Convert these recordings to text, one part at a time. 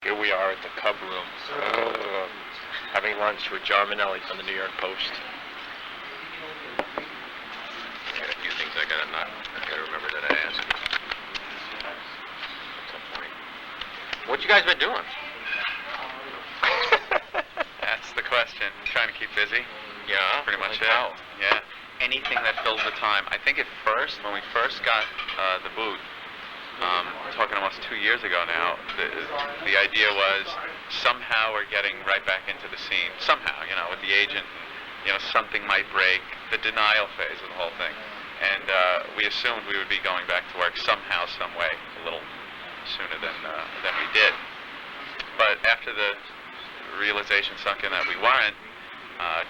Here we are at the Cub Room, having lunch with Jarmanelli from the New York Post. I got a few things I gotta remember that I asked at some point. What you guys been doing? That's the question. Trying to keep busy. Yeah, Pretty much like it. how? Yeah. Anything that fills the time. I think at first, when we first got the boot, talking almost 2 years ago now, the idea was somehow we're getting right back into the scene. Somehow, with the agent, something might break, the denial phase of the whole thing. And we assumed we would be going back to work somehow, some way, a little sooner than we did. But after the realization sunk in that we weren't,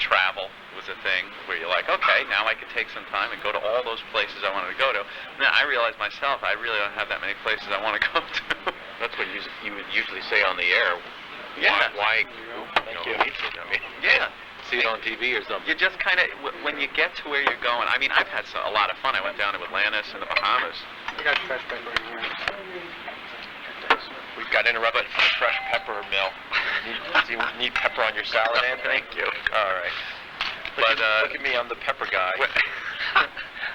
travel was a thing where you're like, okay, now I could take some time and go to all those places I wanted to go to. Now I realize myself, I really don't have that many places I want to go to. That's what you would usually say on the air. Yeah. Why Thank you. Yeah. See it on TV or something. You just kind of, when you get to where you're going, I mean, I've had a lot of fun. I went down to Atlantis and the Bahamas. We got fresh pepper in here. We got interrupted from a fresh pepper mill. Do you need pepper on your salad, Anthony? Thank you. All right. Look at me, I'm the pepper guy.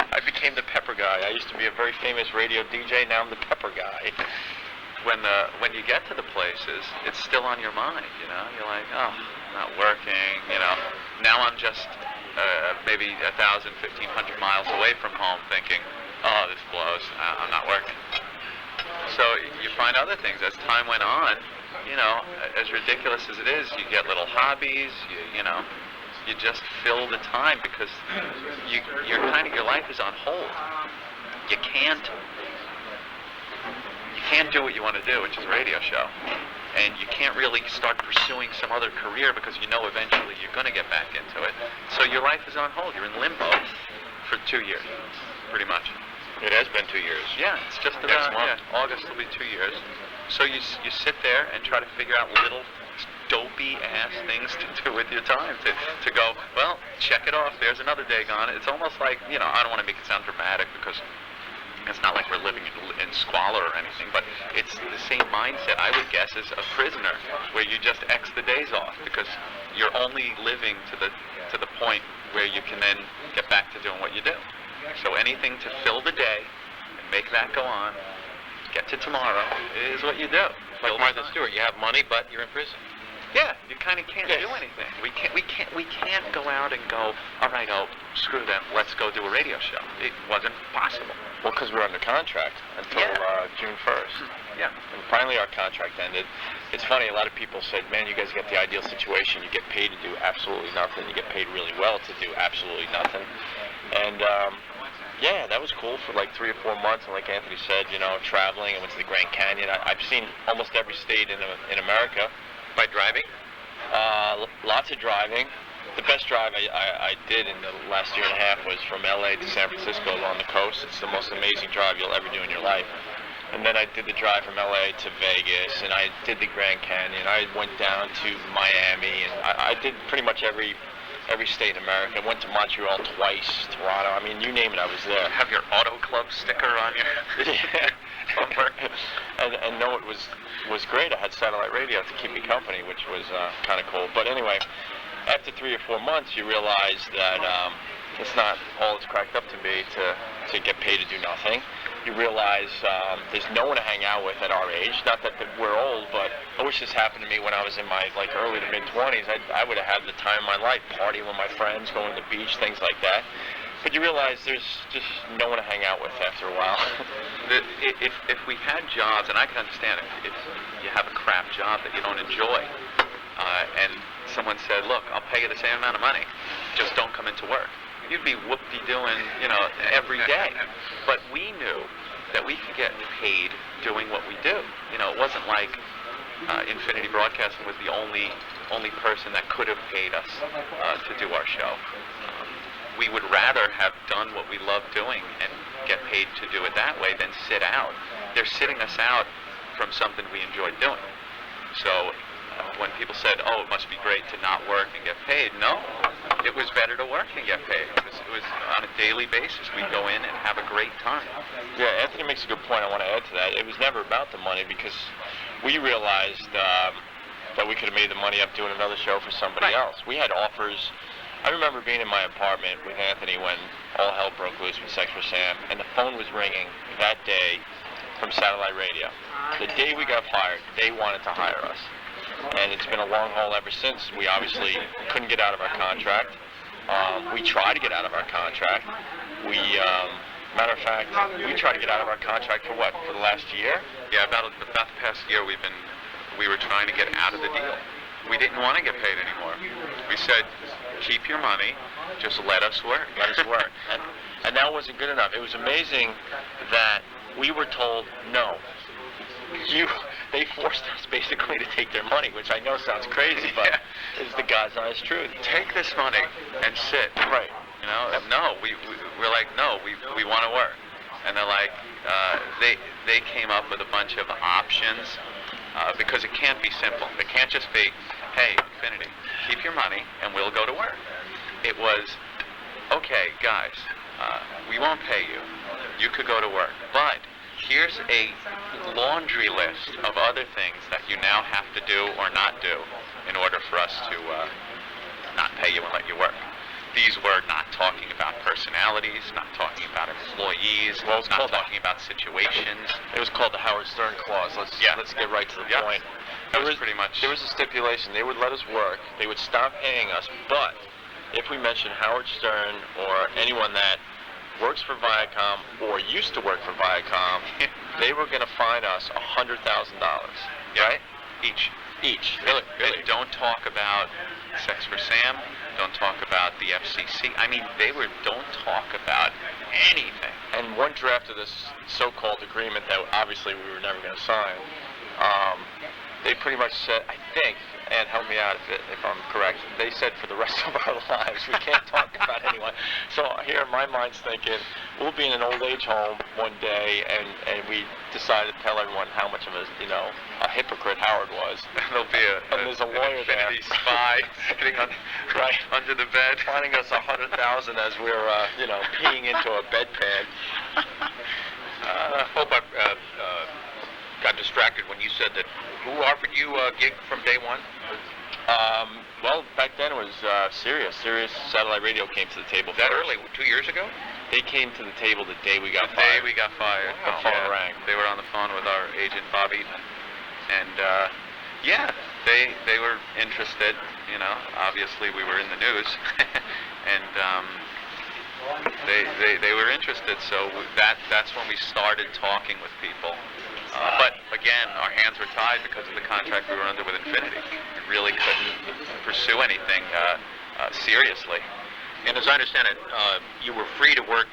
I became the pepper guy. I used to be a very famous radio DJ, now I'm the pepper guy. When you get to the places, it's still on your mind, You're like, oh, I'm not working, Now I'm just maybe 1,000, 1,500 miles away from home thinking, oh, this blows, I'm not working. So you find other things. As time went on, as ridiculous as it is, you get little hobbies, you just fill the time because your life is on hold. You can't do what you want to do, which is a radio show. And you can't really start pursuing some other career because eventually you're going to get back into it. So your life is on hold. You're in limbo for 2 years, pretty much. It has been 2 years. Yeah, it's just about, Next month. August will be 2 years. So you sit there and try to figure out little dopey-ass things to do with your time, to go, well, check it off, there's another day gone. It's almost like, I don't want to make it sound dramatic because it's not like we're living in squalor or anything, but it's the same mindset, I would guess, as a prisoner, where you just X the days off because you're only living to the point where you can then get back to doing what you do. So anything to fill the day and make that go on, get to tomorrow, is what you do. Like Martha Stewart, you have money, but you're in prison. Yeah, you kind of can't do anything. We can't go out and go, all right, screw them, let's go do a radio show. It wasn't possible. Well, because we're under contract until June 1st. Yeah. And finally our contract ended. It's funny, a lot of people said, man, you guys get the ideal situation. You get paid to do absolutely nothing. You get paid really well to do absolutely nothing. And, that was cool for like 3 or 4 months. And like Anthony said, traveling. I went to the Grand Canyon. I've seen almost every state in America. By driving? Lots of driving. The best drive I did in the last year and a half was from LA to San Francisco along the coast. It's the most amazing drive you'll ever do in your life. And then I did the drive from LA to Vegas, and I did the Grand Canyon. I went down to Miami, and I did pretty much every state in America. I went to Montreal twice, Toronto. I mean, you name it, I was there. Have your Auto Club sticker on your bumper. and no, it was great. I had satellite radio to keep me company, which was kind of cool. But anyway, after 3 or 4 months, you realize that it's not all it's cracked up to be to get paid to do nothing. You realize there's no one to hang out with at our age. Not that we're old, but I wish this happened to me when I was in my early to mid-20s. I would have had the time of my life, partying with my friends, going to the beach, things like that. But you realize there's just no one to hang out with after a while. If we had jobs, and I can understand if you have a crap job that you don't enjoy, and someone said, look, I'll pay you the same amount of money, just don't come into work. You'd be whoop-de-doing, every day. But we knew that we could get paid doing what we do. It wasn't like Infinity Broadcasting was the only person that could have paid us to do our show. We would rather have done what we love doing and get paid to do it that way than sit out. They're sitting us out from something we enjoyed doing. So when people said, oh, it must be great to not work and get paid, no, it was better to work and get paid. It was on a daily basis. We'd go in and have a great time. Yeah, Anthony makes a good point. I want to add to that. It was never about the money because we realized we could have made the money up doing another show for somebody else. We had offers. I remember being in my apartment with Anthony when all hell broke loose with Sex for Sam, and the phone was ringing that day from satellite radio. The day we got fired, they wanted to hire us. And it's been a long haul ever since. We obviously couldn't get out of our contract. We tried to get out of our contract. Matter of fact, we tried to get out of our contract for what? For the last year? Yeah, about the past year we were trying to get out of the deal. We didn't want to get paid anymore. We said, keep your money, just let us work. Let us work. And that wasn't good enough. It was amazing that we were told no. They forced us basically to take their money, which I know sounds crazy, but it's the God's honest truth. Take this money and sit. Right. You know, no, we're like, no, we want to work. And they're like, they came up with a bunch of options because it can't be simple. It can't just be, hey, Infinity, keep your money and we'll go to work. It was, okay, guys, we won't pay you. You could go to work, but here's a laundry list of other things that you now have to do or not do in order for us to not pay you and let you work. These were not talking about personalities, not talking about employees, not talking about situations. It was called the Howard Stern clause. Let's get right to the point. That was pretty much. There was a stipulation. They would let us work. They would stop paying us, but if we mentioned Howard Stern or anyone that works for Viacom or used to work for Viacom, they were going to fine us $100,000. Right? Each. Really? Don't talk about Sex for Sam. Don't talk about the FCC. I mean, don't talk about anything. And one draft of this so-called agreement that obviously we were never going to sign, they pretty much said, I think, and help me out if I'm correct, they said for the rest of our lives we can't talk about anyone. So here my mind's thinking, we'll be in an old age home one day and we decided to tell everyone how much of a hypocrite Howard was. There'll be there's a lawyer an there. Infinity spy sitting under the bed. Finding us $100,000 as we're, peeing into a bedpan. Hope I got distracted when you said that. Who offered you a gig from day one? Well, back then it was Sirius. Sirius Satellite Radio came to the table That first. early? 2 years ago? They came to the table the day we got The day fired. we got fired. The phone rang. They were on the phone with our agent Bobby, and they were interested. You know, obviously we were in the news, and they were interested. So that's when we started talking with people. But again, our hands were tied because of the contract we were under with Infinity. We really couldn't pursue anything seriously. And as I understand it, you were free to work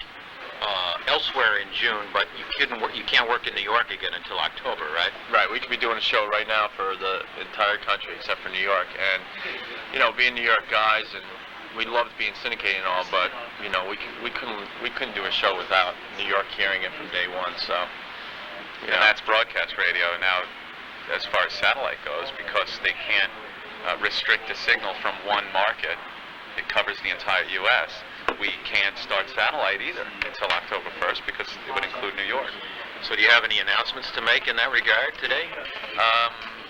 elsewhere in June, but you can't work in New York again until October, right? Right, we could be doing a show right now for the entire country except for New York. And, being New York guys, and we loved being syndicated and all, but, we couldn't do a show without New York hearing it from day one, so. And that's broadcast radio now, as far as satellite goes, because they can't restrict the signal from one market. It covers the entire U.S. We can't start satellite either until October 1st because it would include New York. So do you have any announcements to make in that regard today?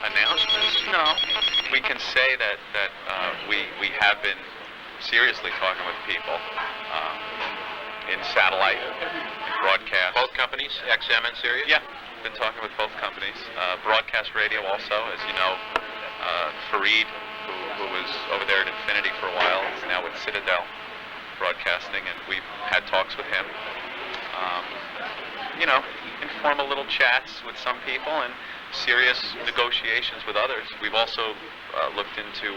Announcements? No. We can say that we have been seriously talking with people in satellite, in broadcast. Both companies, XM and Sirius? Yeah, been talking with both companies. Broadcast radio also, as you know, Fareed, who was over there at Infinity for a while, is now with Citadel Broadcasting, and we've had talks with him. Informal little chats with some people and serious negotiations with others. We've also looked into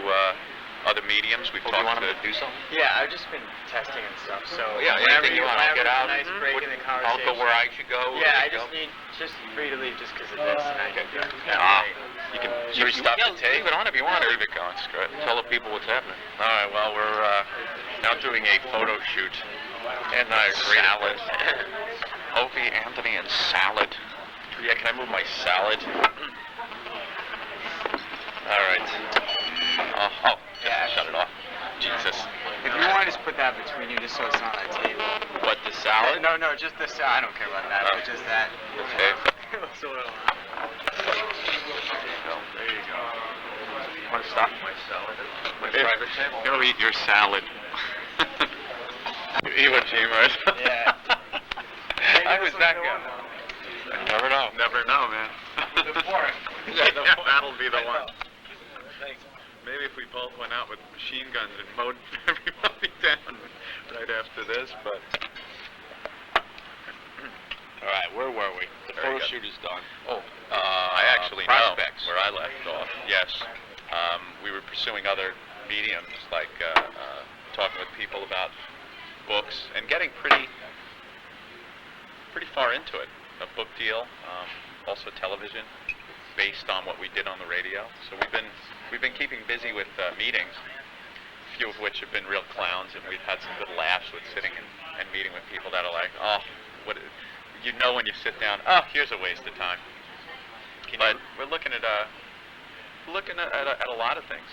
other mediums. We've talked You want to him to do something? Yeah, I've just been testing and stuff. So Yeah, whenever anything you want, I'll get out. Nice break in the I'll conversation. go where I should go. Yeah, I you just go. need free to leave just because of this. And I can do it. You can Should we stop the tape? leave it on if you want, or leave it going. That's good. Tell the people what's happening. All right, well, we're now doing a photo shoot. And Salad. Opie, Anthony, and salad. Yeah, can I move my salad? All right. Shut it off. Jesus. If you want to just put that between you, just so it's not on the table. What, the salad? No, just this. I don't care about that, but just that. Okay. So, There you go. Want to stop? My salad. My Here. private table. Go eat your salad. Iwo Jima. Yeah. I was that guy. Never know. Never know, man. That'll be the one. Maybe if we both went out with machine guns and mowed everybody down right after this, but... All right, where were we? The photo shoot is done. Oh, I actually Prospects. know where I left off. Yes. We were pursuing other mediums, like talking with people about books and getting pretty far into it. A book deal, also television, based on what we did on the radio. So we've been keeping busy with meetings, a few of which have been real clowns, and we've had some good laughs with sitting and meeting with people that are like, oh, what, you know, when you sit down, oh, here's a waste of time. But we're looking at a lot of things.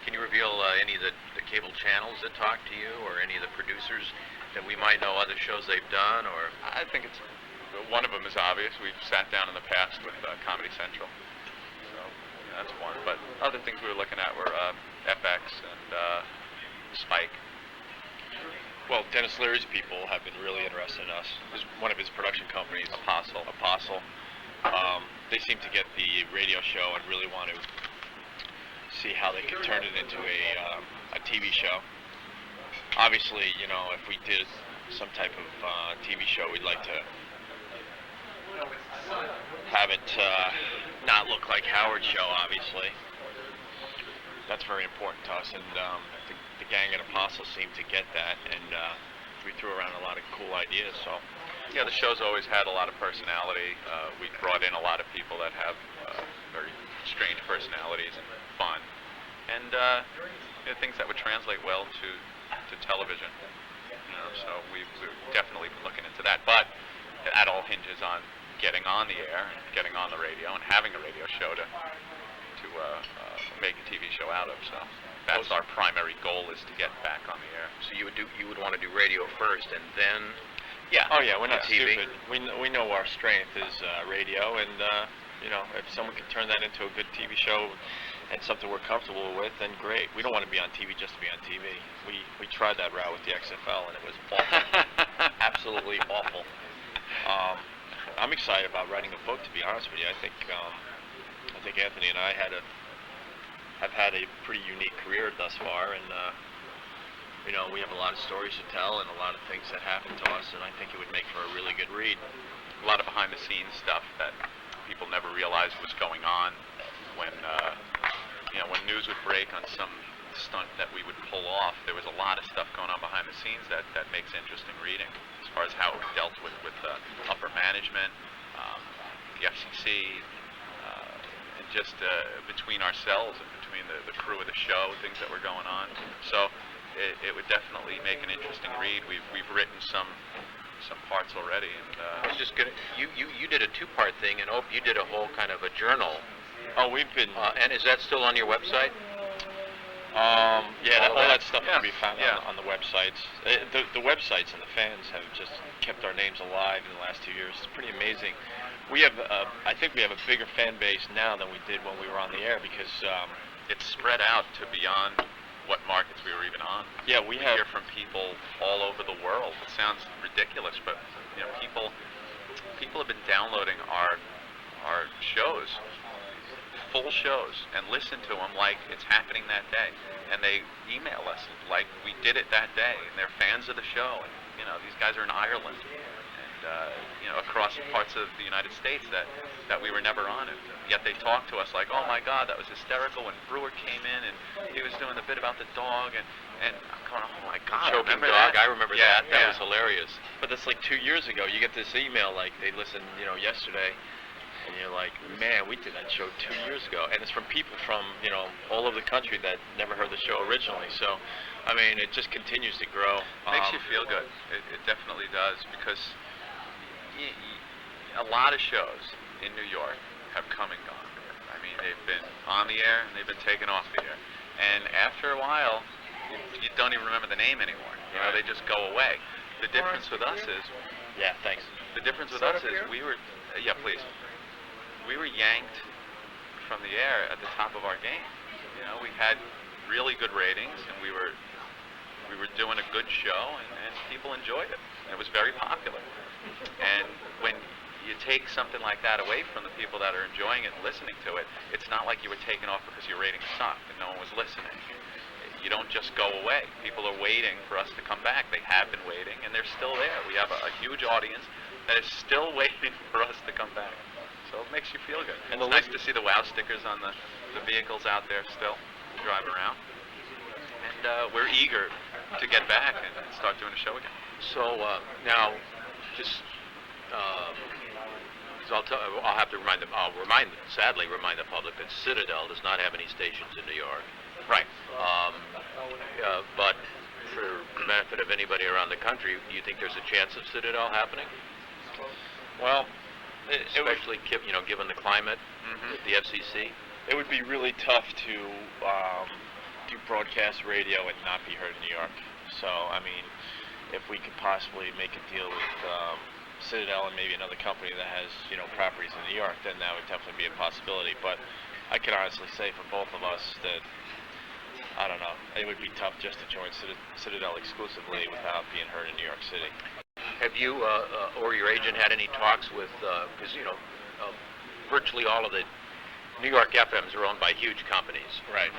Can you reveal any of the cable channels that talk to you, or any of the producers that we might know other shows they've done? Or I think it's one of them is obvious. We've sat down in the past with Comedy Central, so that's one. But other things we were looking at were FX and Spike. Well, Dennis Leary's people have been really interested in us. One of his production companies, Apostle. They seem to get the radio show and really want to see how they can turn it into a TV show. Obviously, you know, if we did some type of TV show, we'd like to have it not look like Howard's show, obviously. That's very important to us, and the gang at Apostle seemed to get that, and we threw around a lot of cool ideas. So, Yeah, the show's always had a lot of personality. We brought in a lot of people that have very strange personalities and fun, and things that would translate well to television. You know, so we've definitely been looking into that. But that all hinges on getting on the air and getting on the radio and having a radio show to make a TV show out of. So that's our primary goal, is to get back on the air. so you would want to do radio first, and then Yeah. oh yeah, we're not TV. stupid. We know our strength is radio, and you know, if someone can turn that into a good TV show and something we're comfortable with, then great. We don't want to be on TV just to be on TV. We tried that route with the XFL, and it was awful. Absolutely awful. I'm excited about writing a book, to be honest with you. I think Anthony and I have had a pretty unique career thus far, and you know, we have a lot of stories to tell and a lot of things that happened to us, and I think it would make for a really good read. A lot of behind-the-scenes stuff that people never realized was going on when when news would break on some stunt that we would pull off. There was a lot of stuff going on behind the scenes that makes interesting reading, as far as how it was dealt with upper management, the FCC, and just between ourselves and between the crew of the show, things that were going on. So it would definitely make an interesting read. We've written some parts already, and I was just gonna. You did a two-part thing, and you did a whole kind of a journal. Oh, we've been And is that still on your website? yeah, all that stuff Yeah, can be found yeah. on the websites. The websites and the fans have just kept our names alive in the last 2 years. It's pretty amazing. We have, I think we have a bigger fan base now than we did when we were on the air, because it's spread out to beyond what markets we were even on. yeah, we have. Hear from people all over the world. It sounds ridiculous, but you know, people have been downloading our shows, full shows, and listen to them like it's happening that day, and they email us like we did it that day, and they're fans of the show. And you know, these guys are in Ireland, and you know, across parts of the United States that we were never on, and yet they talk to us like, oh my God, that was hysterical when Brewer came in and he was doing the bit about the dog, and I'm going, oh my God, Choking remember dog. that? I remember Yeah, that. That yeah. was hilarious. But that's like 2 years ago. You get this email like they listened, you know, yesterday, and you're like, man, we did that show 2 years ago, and it's from people from, you know, all over the country that never heard the show originally. So, I mean, it just continues to grow. Makes you feel good. It definitely does, because a lot of shows in New York have come and gone. I mean, they've been on the air and they've been taken off the air, and after a while, you don't even remember the name anymore. You know, they just go away. The difference with us is, Yeah, thanks. the difference with us is we were, we were yanked from the air at the top of our game. You we had really good ratings, and we were doing a good show, and people enjoyed it. And it was very popular. And when you take something like that away from the people that are enjoying it and listening to it, it's not like you were taken off because your ratings sucked and no one was listening. You don't just go away. People are waiting for us to come back. They have been waiting, and they're still there. We have a huge audience that is still waiting for us to come back. So it makes you feel good. And it's nice to see the WOW stickers on the vehicles out there still to drive around. And we're eager to get back and start doing a show again. So now, just so I'll have to sadly remind the public that Citadel does not have any stations in New York. Right. But for the benefit of anybody around the country, do you think there's a chance of Citadel happening? Well, Especially given the climate at the FCC? it would be really tough to do broadcast radio and not be heard in New York. So, I mean, if we could possibly make a deal with Citadel and maybe another company that has, properties in New York, then that would definitely be a possibility. But I can honestly say for both of us that, I don't know, it would be tough just to join Citadel exclusively without being heard in New York City. Have you or your agent had any talks with, because, virtually all of the New York FMs are owned by huge companies. Right.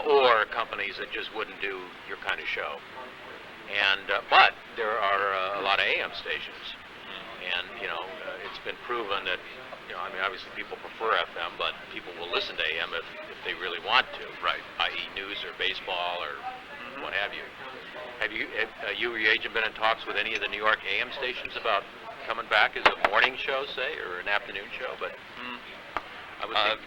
Or companies that just wouldn't do your kind of show. And but there are a lot of AM stations, and it's been proven that obviously people prefer FM, but people will listen to AM if they really want to, Right. i.e. news or baseball or what have you. Have you or your agent been in talks with any of the New York AM stations about coming back as a morning show, say, or an afternoon show? But I would think.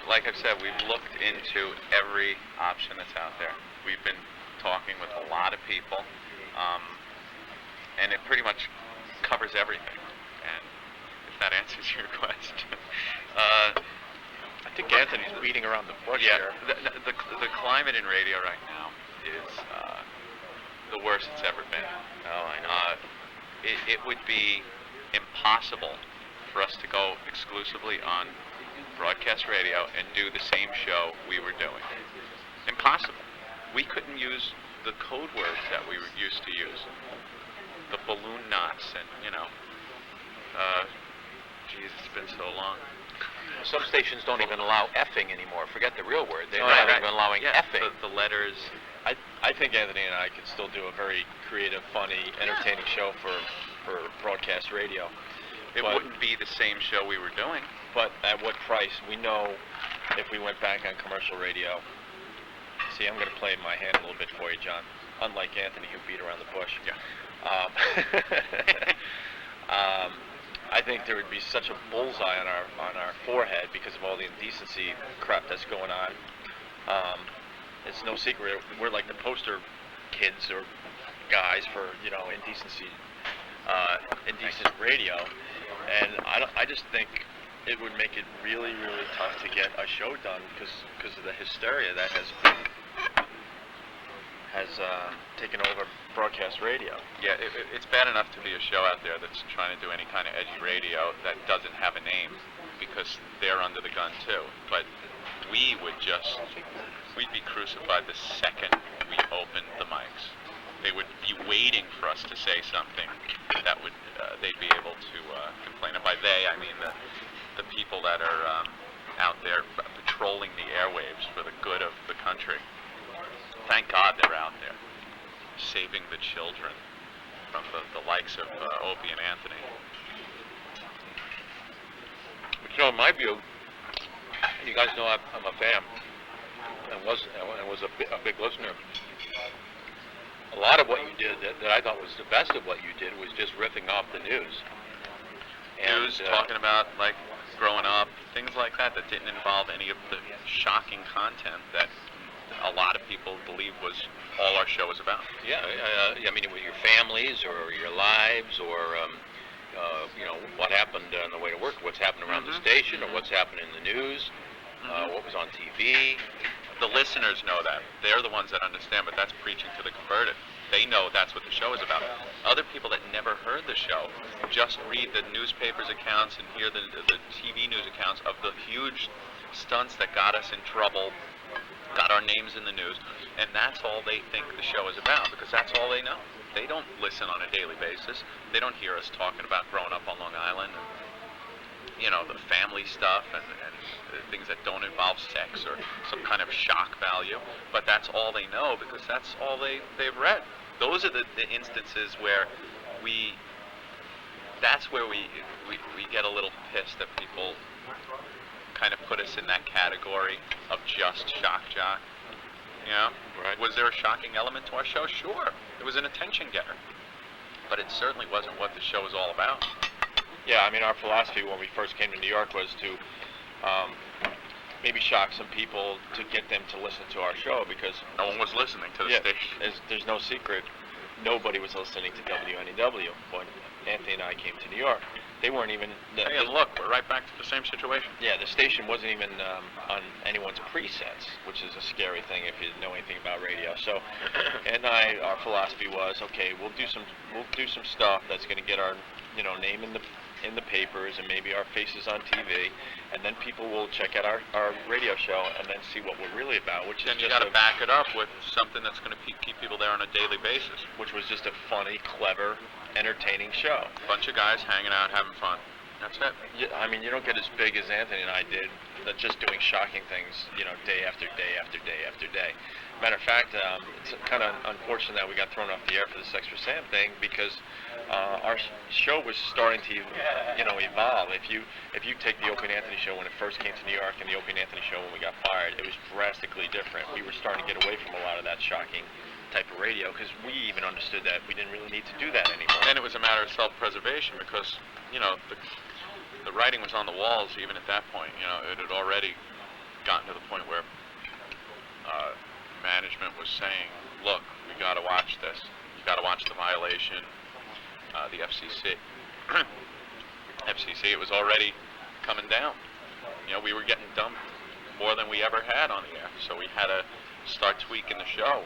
Like I've said, we've looked into every option that's out there. We've been talking with a lot of people, and it pretty much covers everything. And if that answers your question, I think Anthony's beating around the bush here. the climate in radio right now is the worst it's ever been. Oh, I know. It would be impossible for us to go exclusively on broadcast radio and do the same show we were doing. Impossible. We couldn't use the code words that we were used to use. The balloon knots and, geez, it's been so long. Some stations don't even allow effing anymore. Forget the real word. They're Oh, not right. even allowing effing. The letters. I think Anthony and I could still do a very creative, funny, entertaining show for broadcast radio. It wouldn't be the same show we were doing. But at what price? We know if we went back on commercial radio. See, I'm going to play my hand a little bit for you, John. Unlike Anthony, who beat around the bush. Yeah. I think there would be such a bullseye on our forehead because of all the indecency crap that's going on. It's no secret we're like the poster kids or guys for indecency, indecent radio, and I just think it would make it really, really tough to get a show done because of the hysteria that has taken over broadcast radio. Yeah, it's bad enough to be a show out there that's trying to do any kind of edgy radio that doesn't have a name, because they're under the gun too. But we'd be crucified the second we opened the mics. They would be waiting for us to say something that would they'd be able to complain. And by they, I mean the people that are out there patrolling the airwaves for the good of the country. Thank God they're out there, saving the children from the likes of Opie and Anthony. But in my view, you guys know I'm a fan, and was a big listener. A lot of what you did that I thought was the best of what you did was just riffing off the news. News, talking about like growing up, things like that didn't involve any of the shocking content that a lot of people believe was all our show was about. Yeah, I mean, with your families or your lives or what happened on the way to work, what's happened around the station, or what's happened in the news, what was on TV. The listeners know that. They're the ones that understand, but that's preaching to the converted. They know that's what the show is about. Other people that never heard the show just read the newspapers accounts and hear the TV news accounts of the huge stunts that got us in trouble, got our names in the news, and that's all they think the show is about, because that's all they know. They don't listen on a daily basis. They don't hear us talking about growing up on Long Island and, the family stuff and things that don't involve sex or some kind of shock value. But that's all they know, because that's all they've read. Those are the instances where that's where we get a little pissed that people kind of put us in that category of just shock jock. Right. Was there a shocking element to our show? Sure. It was an attention getter. But it certainly wasn't what the show was all about. Yeah, I mean, our philosophy when we first came to New York was to maybe shock some people to get them to listen to our show, because No one was listening to the station. there's no secret. Nobody was listening to WNEW when Anthony and I came to New York. They weren't even... Hey, and look, we're right back to the same situation. Yeah, the station wasn't even on anyone's presets, which is a scary thing if you know anything about radio. So, our philosophy was, okay, we'll do some stuff that's going to get our name in the papers and maybe our faces on TV, and then people will check out our radio show and then see what we're really about, which Then is you just got to back it up with something that's going to keep people there on a daily basis. which was just a funny, clever, entertaining show. Bunch of guys hanging out, having fun. That's it. Yeah, I mean, you don't get as big as Anthony and I did, that just doing shocking things, day after day after day after day. Matter of fact, it's kind of unfortunate that we got thrown off the air for the Sex for Sam thing, because our show was starting to, evolve. If you take the Opie and Anthony show when it first came to New York and the Opie and Anthony show when we got fired, it was drastically different. We were starting to get away from a lot of that shocking type of radio, because we even understood that we didn't really need to do that anymore. And it was a matter of self-preservation, because, the writing was on the walls even at that point. It had already gotten to the point where management was saying, look, we got to watch this. You got to watch the violation, the FCC. FCC, it was already coming down. We were getting dumped more than we ever had on the air, so we had to start tweaking the show.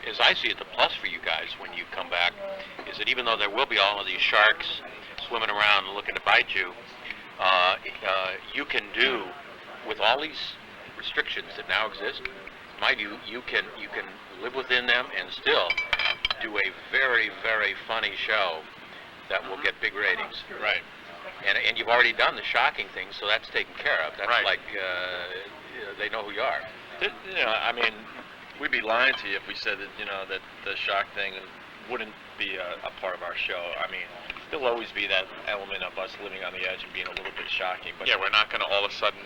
As I see it, the plus for you guys when you come back is that even though there will be all of these sharks swimming around looking to bite you, you can do, with all these restrictions that now exist, in my view, you can live within them and still do a very, very funny show that will get big ratings. Right. And you've already done the shocking thing, so that's taken care of. That's Right. like they know who you are. I mean, we'd be lying to you if we said that, that the shock thing wouldn't be a part of our show. I mean, there'll always be that element of us living on the edge and being a little bit shocking. But Yeah, we're not going to all of a sudden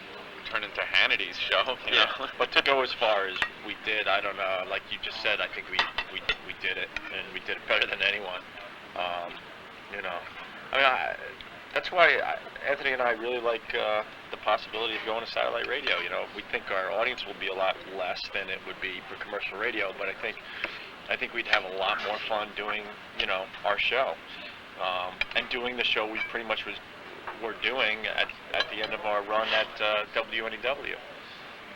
turn into Hannity's show. yeah, but to go as far as we did, I don't know. Like you just said, I think we did it, and we did it better than anyone. That's why Anthony and I really like the possibility of going to satellite radio. We think our audience will be a lot less than it would be for commercial radio, but I think we'd have a lot more fun doing, our show, and doing the show we pretty much were doing at the end of our run at WNEW.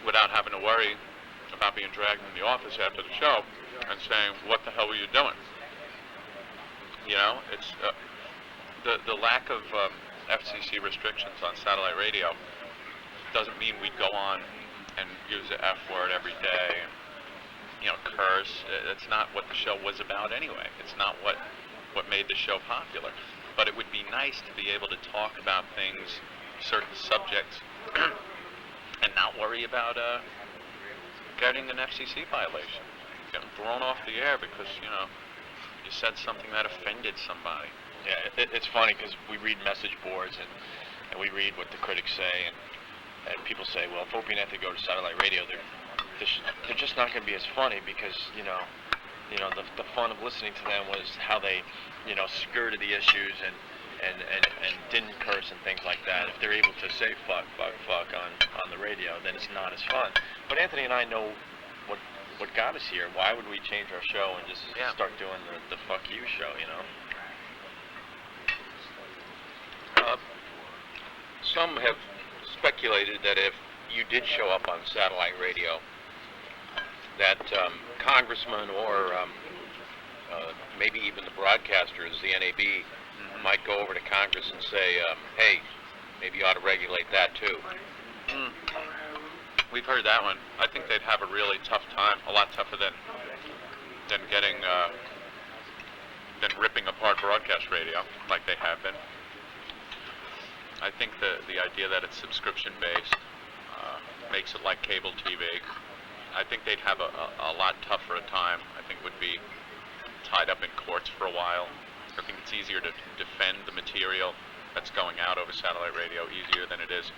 Without having to worry about being dragged in the office after the show and saying, what the hell were you doing? It's the lack of FCC restrictions on satellite radio doesn't mean we'd go on and use the F word every day and, curse. It's not what the show was about anyway. It's not what made the show popular. But it would be nice to be able to talk about things, certain subjects, and not worry about getting an FCC violation, getting thrown off the air because, you said something that offended somebody. Yeah, it's funny because we read message boards and we read what the critics say, and people say, well, if Opie and Anthony go to satellite radio, they're just not going to be as funny because, the fun of listening to them was how they, skirted the issues and didn't curse and things like that. If they're able to say fuck on the radio, then it's not as fun. But Anthony and I know what got us here. Why would we change our show and just start doing the fuck you show, Some have speculated that if you did show up on satellite radio, that congressmen or maybe even the broadcasters, the NAB, might go over to Congress and say, hey, maybe you ought to regulate that too. We've heard that one. I think they'd have a really tough time, a lot tougher than getting than ripping apart broadcast radio like they have been. I think the idea that it's subscription based makes it like cable TV. I think they'd have a lot tougher a time. I think would be tied up in courts for a while. I think it's easier to defend the material that's going out over satellite radio easier than it is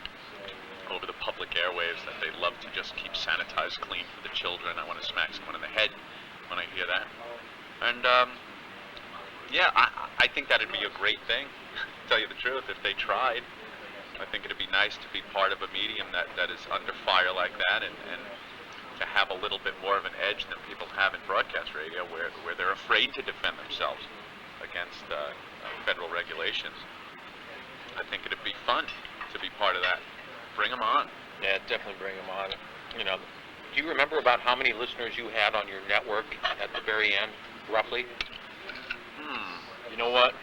over the public airwaves that they love to just keep sanitized clean for the children. I want to smack someone in the head when I hear that. And yeah, I think that'd be a great thing, to tell you the truth, if they tried. I think it'd be nice to be part of a medium that is under fire like that, and to have a little bit more of an edge than people have in broadcast radio, where they're afraid to defend themselves against federal regulations. I think it'd be fun to be part of that. Bring them on. Yeah, definitely bring them on. You know, do you remember about how many listeners you had on your network at the very end, roughly? You know what?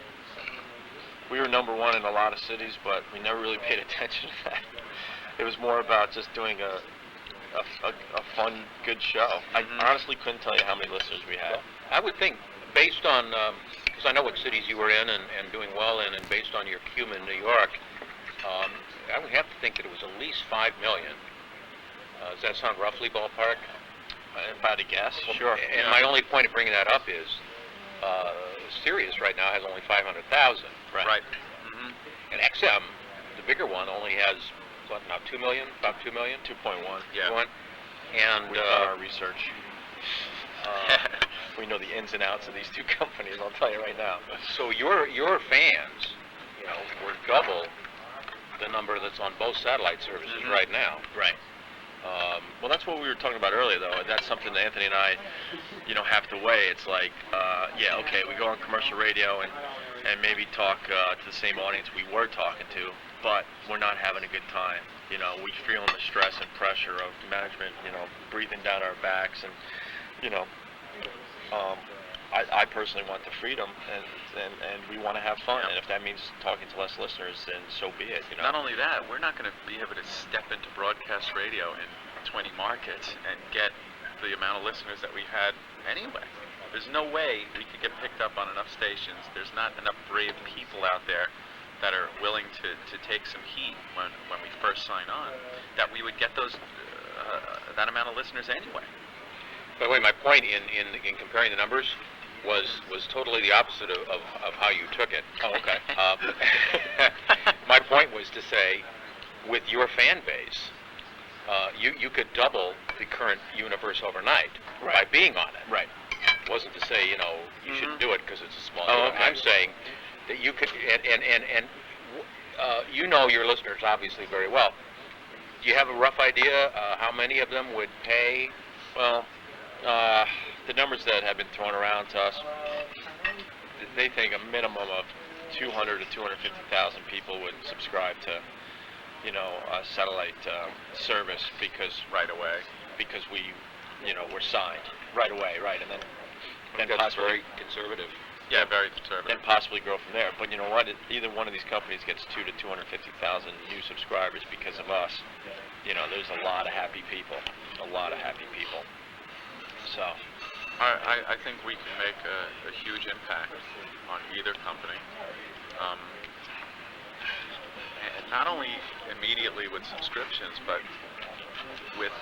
We were number one in a lot of cities, but we never really paid attention to that. It was more about just doing a fun, good show. I honestly couldn't tell you how many listeners we had. Well, I would think, based on, because I know what cities you were in and doing well in, and based on your cum in New York, I would have to think that it was at least 5 million. Does that sound roughly ballpark? About a guess, sure. And my only point of bringing that up is, Sirius right now has only 500,000. Right. And XM, the bigger one, only has, what, now 2 million? About 2 million? 2.1. Yeah. And we've done our research. We know the ins and outs of these two companies, I'll tell you right now. So your fans, you know, were double the number that's on both satellite services right now. Right. Well, that's what we were talking about earlier, though. That's something that Anthony and I, you know, have to weigh. It's like, yeah, okay, we go on commercial radio and maybe talk to the same audience we were talking to, but we're not having a good time. You know, we're feeling the stress and pressure of management, you know, breathing down our backs, and, you know, I personally want the freedom, and we want to have fun. And if that means talking to less listeners, then so be it. You know. Not only that, we're not going to be able to step into broadcast radio in 20 markets and get the amount of listeners that we had anyway. There's no way we could get picked up on enough stations. There's not enough brave people out there that are willing to take some heat when we first sign on, that we would get those that amount of listeners anyway. By the way, my point in comparing the numbers was totally the opposite of how you took it. Oh, okay. My point was to say, with your fan base, you could double the current universe overnight by being on it. Right. It wasn't to say, you know, you shouldn't do it because it's a small okay. I'm saying that you could, and you know your listeners obviously very well. Do you have a rough idea how many of them would pay? Well, the numbers that have been thrown around to us, they think a minimum of 200 to 250,000 people would subscribe to, you know, a satellite service because we, you know, we're signed right away, right, and then That's possibly very conservative. Yeah, very conservative. then possibly grow from there. But you know what? Either one of these companies gets 200 to 250,000 new subscribers because of us. You know, there's a lot of happy people. So, I think we can make a huge impact on either company. And not only immediately with subscriptions, but with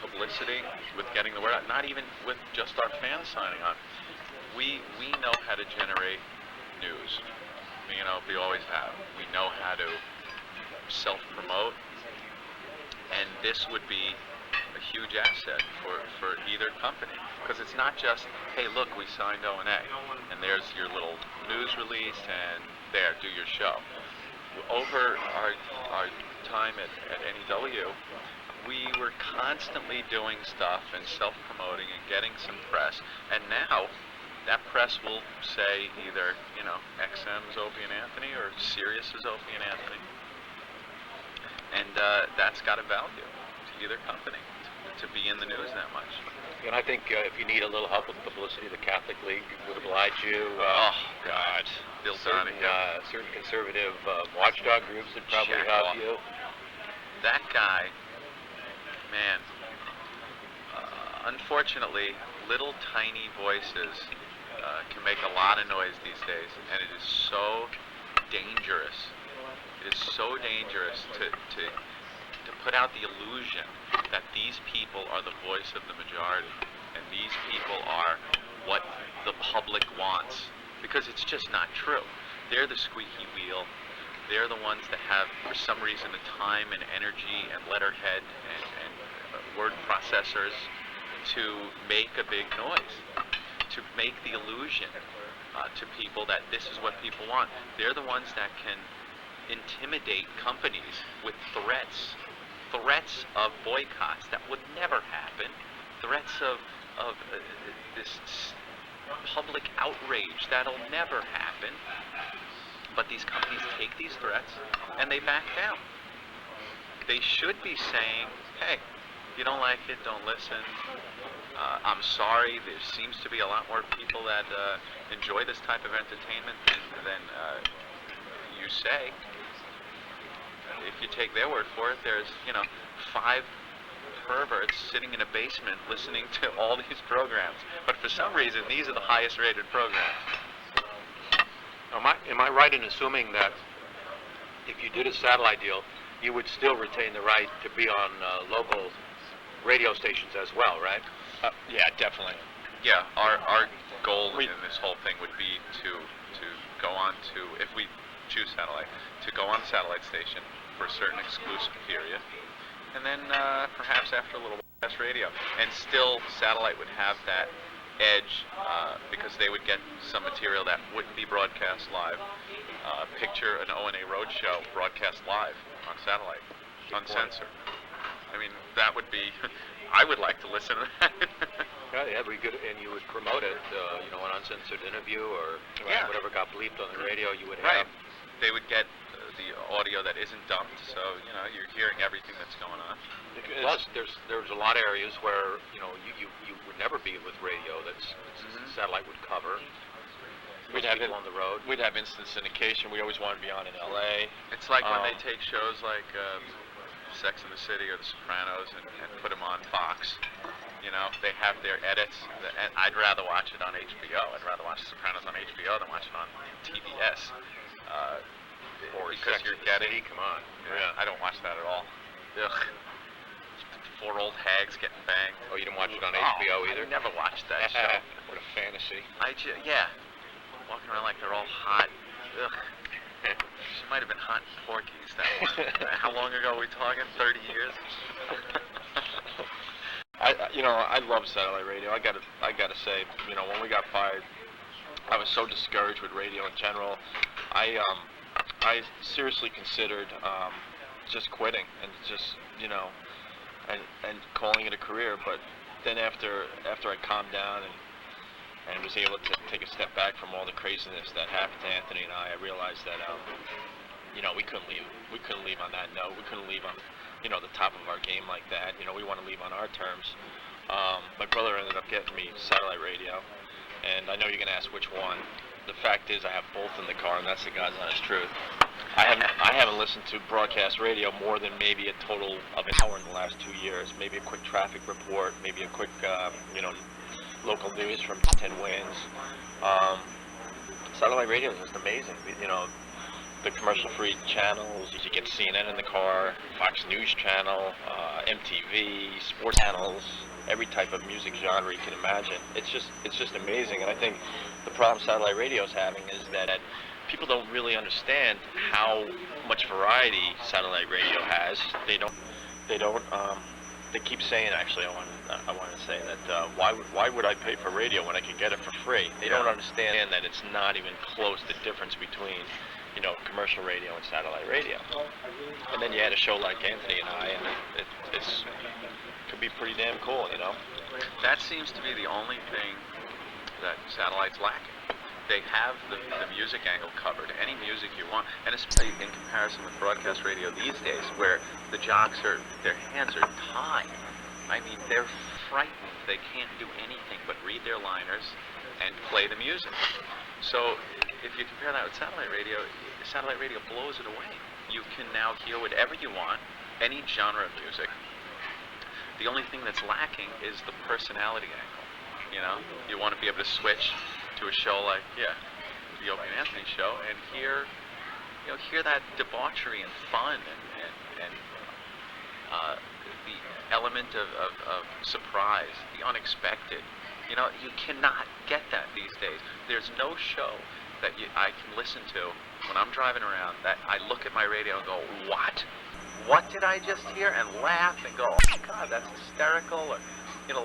publicity, with getting the word out, not even with just our fans signing on. We know how to generate news. You know, we always have. We know how to self-promote, and this would be a huge asset for either company, because it's not just, hey, look, we signed O&A, and there's your little news release, and there, do your show. Over our time at NEW, we were constantly doing stuff and self-promoting and getting some press, and now that press will say either, you know, XM's Opie and Anthony or Sirius's Opie and Anthony, and that's got a value to either company. to be in the news that much. And I think if you need a little help with publicity, the Catholic League would oblige you. Oh God, Bill certain, Donahue. certain conservative watchdog groups would probably Jack help off. you. That guy, man. Unfortunately, little tiny voices can make a lot of noise these days, and it is so dangerous. It is so dangerous to put out the illusion that these people are the voice of the majority, and these people are what the public wants, because it's just not true. They're the squeaky wheel. They're the ones that have, for some reason, the time and energy and letterhead and word processors to make a big noise, to make the illusion to people that this is what people want. They're the ones that can intimidate companies with threats of boycotts that would never happen, threats of this public outrage that'll never happen. But these companies take these threats and they back down. They should be saying, hey, you don't like it, don't listen. I'm sorry, there seems to be a lot more people that enjoy this type of entertainment than you say. If you take their word for it, there's, 5 perverts sitting in a basement listening to all these programs. But for some reason, these are the highest rated programs. Am I right in assuming that if you did a satellite deal, you would still retain the right to be on local radio stations as well, right? Yeah, definitely. Yeah, our goal in this whole thing would be to go on to, if we choose satellite, to go on satellite station for a certain exclusive period, and then perhaps after a little while, broadcast radio. And still, satellite would have that edge because they would get some material that wouldn't be broadcast live. Picture an O&A Roadshow broadcast live on satellite, uncensored. I mean, that would be, I would like to listen to that. Yeah, we could, and you would promote it, an uncensored interview or whatever got bleeped on the radio, you would have. Right. They would get the audio that isn't dumped, so, you're hearing everything that's going on. Plus, there's a lot of areas where, you would never be with radio that's satellite would cover. We'd have people on the road. We'd have instant syndication. We always want to be on in LA. It's like when they take shows like Sex and the City or The Sopranos and put them on Fox. They have their edits. And I'd rather watch it on HBO. I'd rather watch The Sopranos on HBO than watch it on TBS. Or because Sex you're and the getting. City, come on. Yeah, I don't watch that at all. Ugh. 4 old hags getting banged. Oh, you didn't watch it on HBO either? I never watched that show. What a fantasy. Yeah. Walking around like they're all hot. Ugh. She might have been hot in Porky's, that one. How long ago are we talking? 30 years? I love satellite radio. I gotta say, when we got fired, I was so discouraged with radio in general. I seriously considered just quitting and just and calling it a career. But then after I calmed down and was able to take a step back from all the craziness that happened to Anthony and I realized that we couldn't leave. We couldn't leave on that note. We couldn't leave on the top of our game like that. We want to leave on our terms. My brother ended up getting me satellite radio, and I know you're gonna ask which one. The fact is, I have both in the car, and that's the God's honest truth. I haven't listened to broadcast radio more than maybe a total of an hour in the last 2 years. Maybe a quick traffic report, maybe a quick local news from 10 Winds. Satellite radio is just amazing. The commercial-free channels. You get CNN in the car, Fox News Channel, MTV, sports channels, every type of music genre you can imagine. It's just amazing. And I think the problem satellite radio is having is that people don't really understand how much variety satellite radio has. They keep saying, actually, I want to say that why would I pay for radio when I could get it for free? They don't understand that it's not even close, the difference between commercial radio and satellite radio. And then you had a show like Anthony and I, and it could be pretty damn cool, That seems to be the only thing that satellite's lacking. They have the music angle covered, any music you want, and especially in comparison with broadcast radio these days, where the jocks their hands are tied. I mean, they're frightened. They can't do anything but read their liners and play the music. So if you compare that with satellite radio blows it away. You can now hear whatever you want, any genre of music. The only thing that's lacking is the personality angle. You know, you want to be able to switch to a show like, the Opie and Anthony show, and hear that debauchery and fun and the element of surprise, the unexpected. You know, you cannot get that these days. There's no show that I can listen to when I'm driving around that I look at my radio and go, what? What did I just hear? And laugh and go, oh my God, that's hysterical. Or, the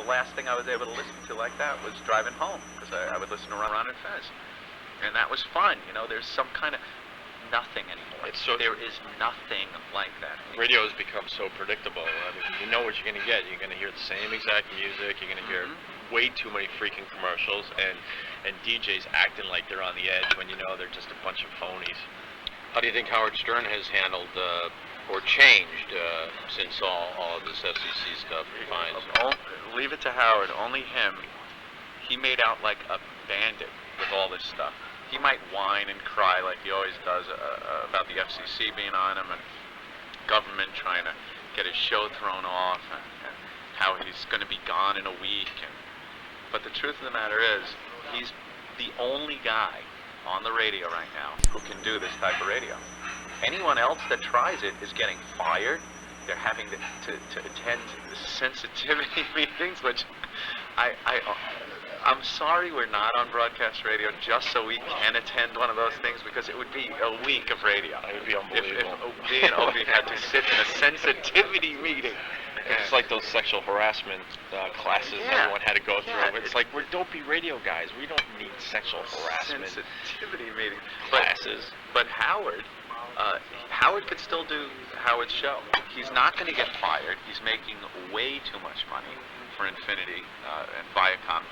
last thing I was able to listen to like that was driving home, because I would listen to Ron and Fez. And that was fun. You know, there's some kind of nothing anymore. There is nothing like that anymore. Radio has become so predictable. I mean, you know what you're going to get. You're going to hear the same exact music. You're going to hear way too many freaking commercials, and DJs acting like they're on the edge when you know they're just a bunch of phonies. How do you think Howard Stern has handled or changed since all of this FCC stuff finds? Leave it to Howard. Only him. He made out like a bandit with all this stuff. He might whine and cry like he always does about the FCC being on him and government trying to get his show thrown off and how he's going to be gone in a week. But the truth of the matter is, he's the only guy on the radio right now who can do this type of radio. Anyone else that tries it is getting fired. They're having to attend sensitivity meetings, which I'm sorry we're not on broadcast radio just so we can attend one of those things, because it would be a week of radio. It would be unbelievable. If me and Opie had to sit in a sensitivity meeting. It's like those sexual harassment classes everyone had to go through. It's like, we're dopey radio guys. We don't need sexual harassment sensitivity meetings. classes. But Howard could still do Howard's show. He's not going to get fired. He's making way too much money for Infinity and Viacom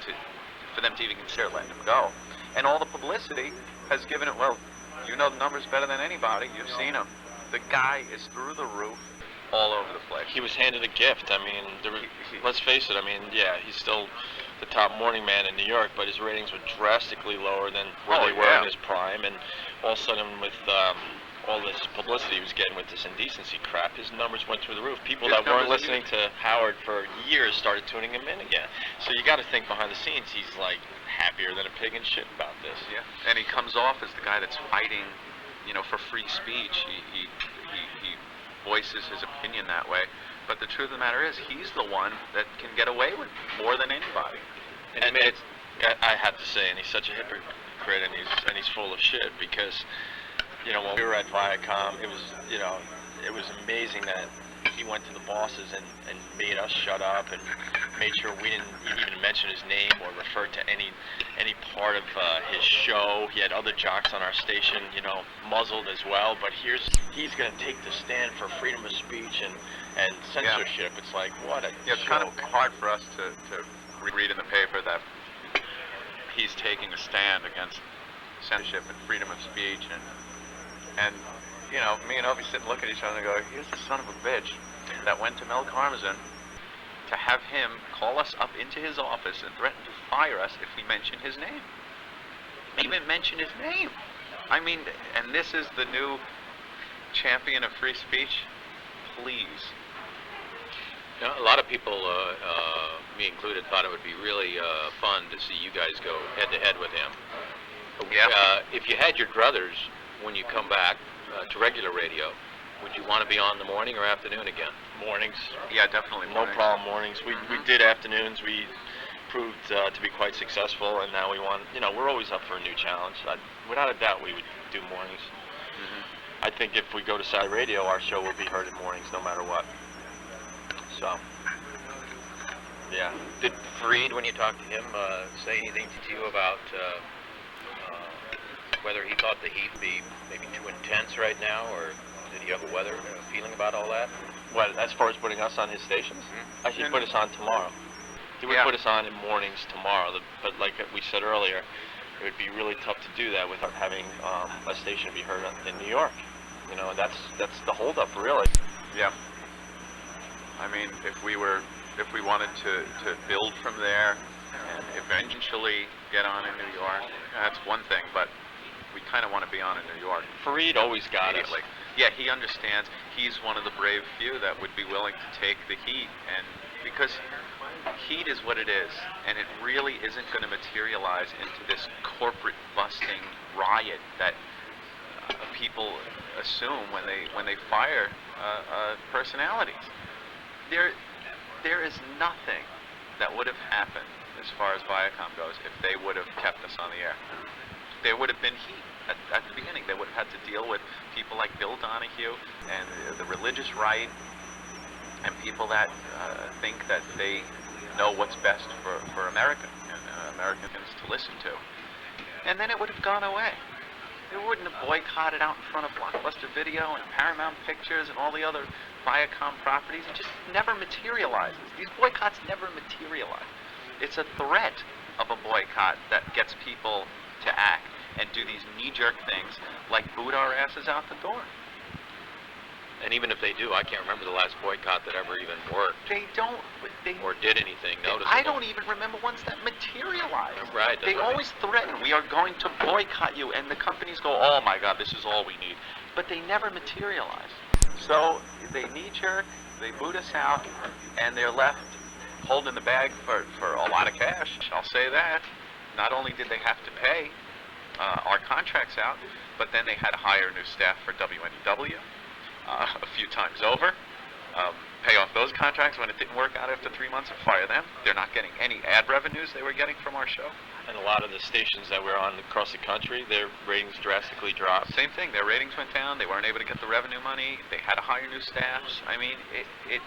for them to even consider letting him go. And all the publicity has given it, well, you know the numbers better than anybody. You've seen him. The guy is through the roof all over the place. He was handed a gift. I mean, let's face it. I mean, he's still the top morning man in New York, but his ratings were drastically lower than where they were in his prime. And all of a sudden, with all this publicity he was getting with this indecency crap, his numbers went through the roof. People that weren't listening to Howard for years started tuning him in again. So you got to think behind the scenes, he's like happier than a pig in shit about this. Yeah, and he comes off as the guy that's fighting, for free speech. He voices his opinion that way. But the truth of the matter is, he's the one that can get away with more than anybody. And I have to say, and he's such a hypocrite, and he's full of shit, because when we were at Viacom, it was amazing that he went to the bosses and made us shut up and made sure we didn't even mention his name or refer to any part of his show. He had other jocks on our station, muzzled as well. But he's going to take the stand for freedom of speech and censorship. It's like, what a it's joke. kind of hard for us to read in the paper that he's taking a stand against censorship and freedom of speech, and me and Opie sit and look at each other and go, here's the son of a bitch that went to Mel Karmazin to have him call us up into his office and threaten to fire us if we mention his name. Even mention his name. I mean, and this is the new champion of free speech? Please. A lot of people, me included, thought it would be really fun to see you guys go head-to-head with him. Yeah. If you had your druthers when you come back to regular radio, would you want to be on the morning or afternoon again? Mornings. Yeah, definitely No mornings. problem, mornings. We did afternoons. We proved to be quite successful, and now we want, we're always up for a new challenge. Without a doubt, we would do mornings. I think if we go to Side Radio, our show will be heard in mornings no matter what. So, yeah. Did Fareed, when you talked to him, say anything to you about whether he thought the heat would be maybe too intense right now, or did he have a weather feeling about all that? What, as far as putting us on his stations? He'd put us on tomorrow. He would put us on in mornings tomorrow, but like we said earlier, it would be really tough to do that without having a station be heard in New York. That's the holdup, really. Yeah. I mean, if we were wanted to build from there and eventually get on in New York. That's one thing, but we kind of want to be on in New York. Fareed always got us. Immediately. Yeah, he understands. He's one of the brave few that would be willing to take the heat, and because heat is what it is, and it really isn't going to materialize into this corporate busting riot that people assume when they fire personalities. There is nothing that would have happened as far as Viacom goes if they would have kept us on the air. There would have been heat at the beginning. They would have had to deal with people like Bill Donahue and the religious right and people that think that they know what's best for America and Americans to listen to. And then it would have gone away. They wouldn't have boycotted out in front of Blockbuster Video and Paramount Pictures and all the other Viacom properties. It just never materializes. These boycotts never materialize. It's a threat of a boycott that gets people to act and do these knee-jerk things like boot our asses out the door. And even if they do, I can't remember the last boycott that ever even worked. They don't. Or did anything noticeable. I don't even remember ones that materialized. Right. They always threaten, we are going to boycott you, and the companies go, oh my God, this is all we need. But they never materialize. So they knee-jerk, they boot us out, and they're left holding the bag for a lot of cash. I'll say that. Not only did they have to pay our contracts out, but then they had to hire new staff for WNEW a few times over, pay off those contracts when it didn't work out after 3 months and fire them. They're not getting any ad revenues they were getting from our show. And a lot of the stations that we're on across the country, their ratings drastically dropped. Same thing. Their ratings went down. They weren't able to get the revenue money. They had to hire new staffs. I mean, it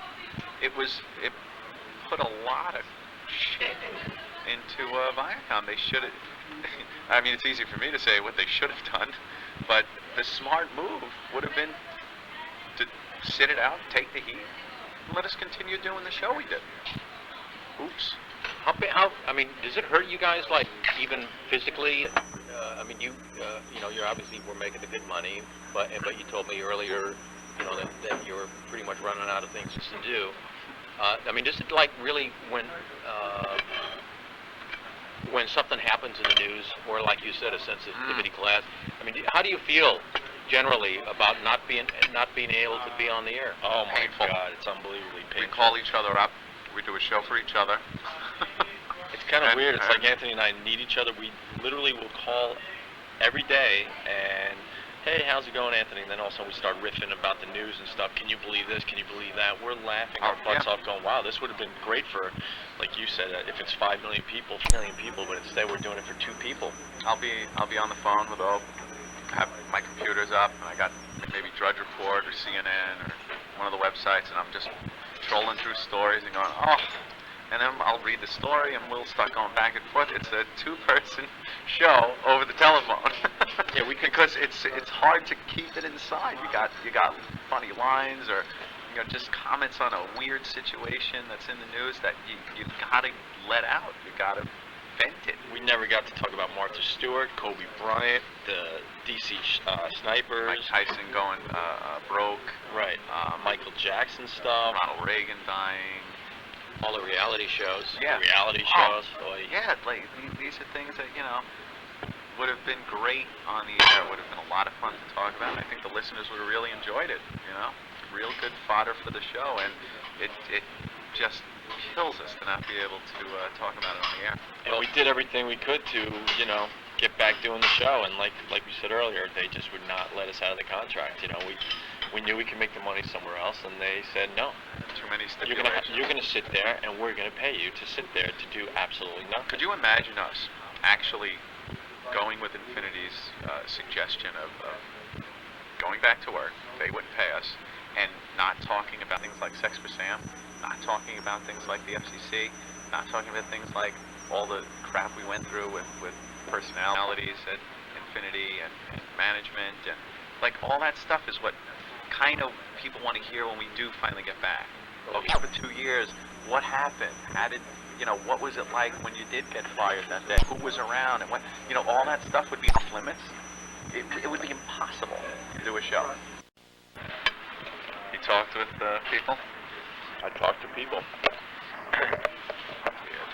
put a lot of shit into Viacom. They should have. I mean, it's easy for me to say what they should have done, but the smart move would have been to sit it out, take the heat, and let us continue doing the show we did. Oops. How, I mean, does it hurt you guys, like, even physically? I mean, you know, you're obviously were making the good money, but you told me earlier, you know, that you were pretty much running out of things to do. I mean, does it, like, really, when something happens in the news, or like you said, a sensitivity class, I mean, how do you feel generally about not being able to be on the air? Oh my Painful. God, it's unbelievably painful. We call each other up. We do a show for each other. It's kind of weird. It's like Anthony and I need each other. We literally will call every day and, hey, how's it going, Anthony? And then all of a sudden we start riffing about the news and stuff. Can you believe this? Can you believe that? We're laughing our butts off going, wow, this would have been great for, like you said, if it's 5 million people, but instead we're doing it for 2 people. I'll be on the phone with have my computers up, and I got maybe Drudge Report or CNN or one of the websites, and I'm just trolling through stories and going, oh, and then I'll read the story, and we'll start going back and forth. It's a 2-person show over the telephone. Yeah, because it's hard to keep it inside. You got funny lines or just comments on a weird situation that's in the news that you gotta let out. You gotta vent it. We never got to talk about Martha Stewart, Kobe Bryant, the DC snipers. Mike Tyson going broke. Right. Michael Jackson stuff. Ronald Reagan dying. All the reality shows. Yeah. Reality shows. Yeah, like these are things that would have been great on the air. Would have been a lot of fun to talk about. And I think the listeners would have really enjoyed it. Real good fodder for the show, and it just kills us to not be able to talk about it on the air. And we did everything we could to, get back doing the show. And like we said earlier, they just would not let us out of the contract. We knew we could make the money somewhere else, and they said no. Too many stipulations. You're gonna sit there, and we're gonna pay you to sit there to do absolutely nothing. Could you imagine us actually going with Infinity's suggestion of going back to work? They wouldn't pay us, and not talking about things like Sex for Sam, not talking about things like the FCC, not talking about things like all the crap we went through with personalities at Infinity and management, and like all that stuff is what kind of people want to hear when we do finally get back. Okay, for 2 years, what happened? How did, what was it like when you did get fired that day? Who was around? And what, all that stuff would be off limits. It would be impossible to do a show. You talked with people? I talked to people.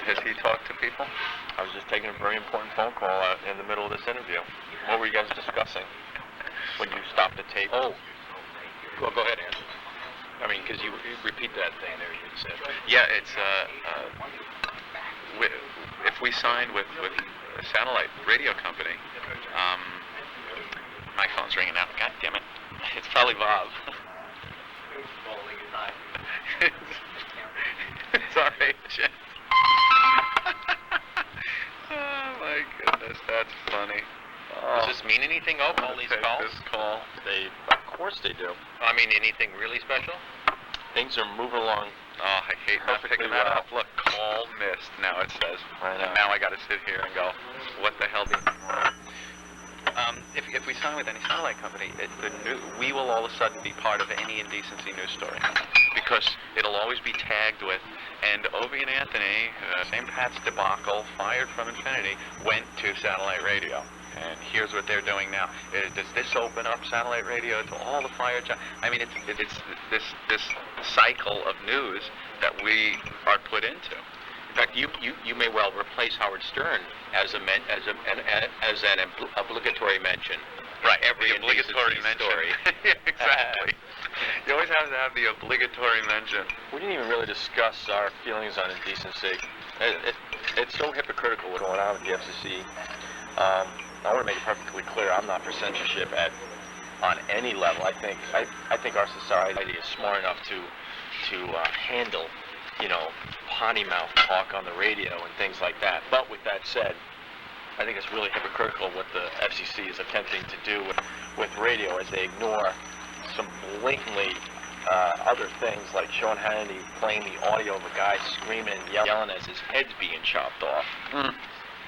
Has he talked to people? I was just taking a very important phone call in the middle of this interview. What were you guys discussing when you stopped the tape? Oh, well, go ahead, Anthony. I mean, because you repeat that thing there you said. Yeah, it's if we signed with a satellite radio company, my phone's ringing now. God damn it! It's probably Bob. It's our agent. Oh my goodness, that's funny. Does this mean anything, Ope, all these Take calls? this call. Of course they do. I mean, anything really special? Things are moving along. Oh, I hate not Perfectly picking that well. up. Look, call missed. Now it says. I know. And now I got to sit here and go, what the hell? If we sign with any satellite company, we will all of a sudden be part of any indecency news story, because it'll always be tagged with, and Opie and Anthony, St. Pat's debacle, fired from Infinity, went to satellite radio. And here's what they're doing now. Does this open up satellite radio to all the fired jobs? I mean, it's this cycle of news that we are put into. In fact, you may well replace Howard Stern as an obligatory mention. Right, Every the obligatory indecency mention. story. Exactly. You always have to have the obligatory mention. We didn't even really discuss our feelings on indecency. It's so hypocritical what's going on with the FCC. I want to make it perfectly clear, I'm not for censorship on any level. I think our society is smart enough to handle, potty mouth talk on the radio and things like that. But with that said, I think it's really hypocritical what the FCC is attempting to do with radio, as they ignore some blatantly other things, like Sean Hannity playing the audio of a guy screaming and yelling as his head's being chopped off.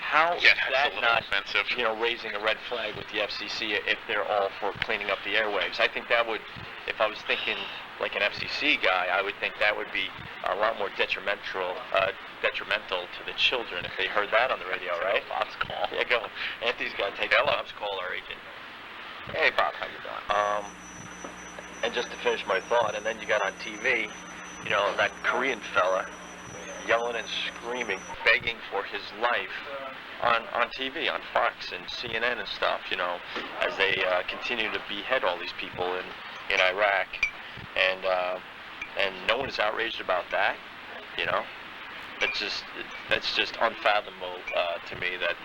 How is Yeah, that it's a little not, offensive. raising a red flag with the FCC if they're all for cleaning up the airwaves? I think that would, if I was thinking like an FCC guy, I would think that would be a lot more detrimental to the children if they heard that on the radio, right? Bob's call. Yeah, go. Anthony's got to take Bob's call, our agent. Hey, Bob, how you doing? And just to finish my thought, and then you got on TV, that Korean fella yelling and screaming, begging for his life on TV, on Fox and CNN and stuff, as they continue to behead all these people in Iraq, and no one is outraged about that, That's just unfathomable to me that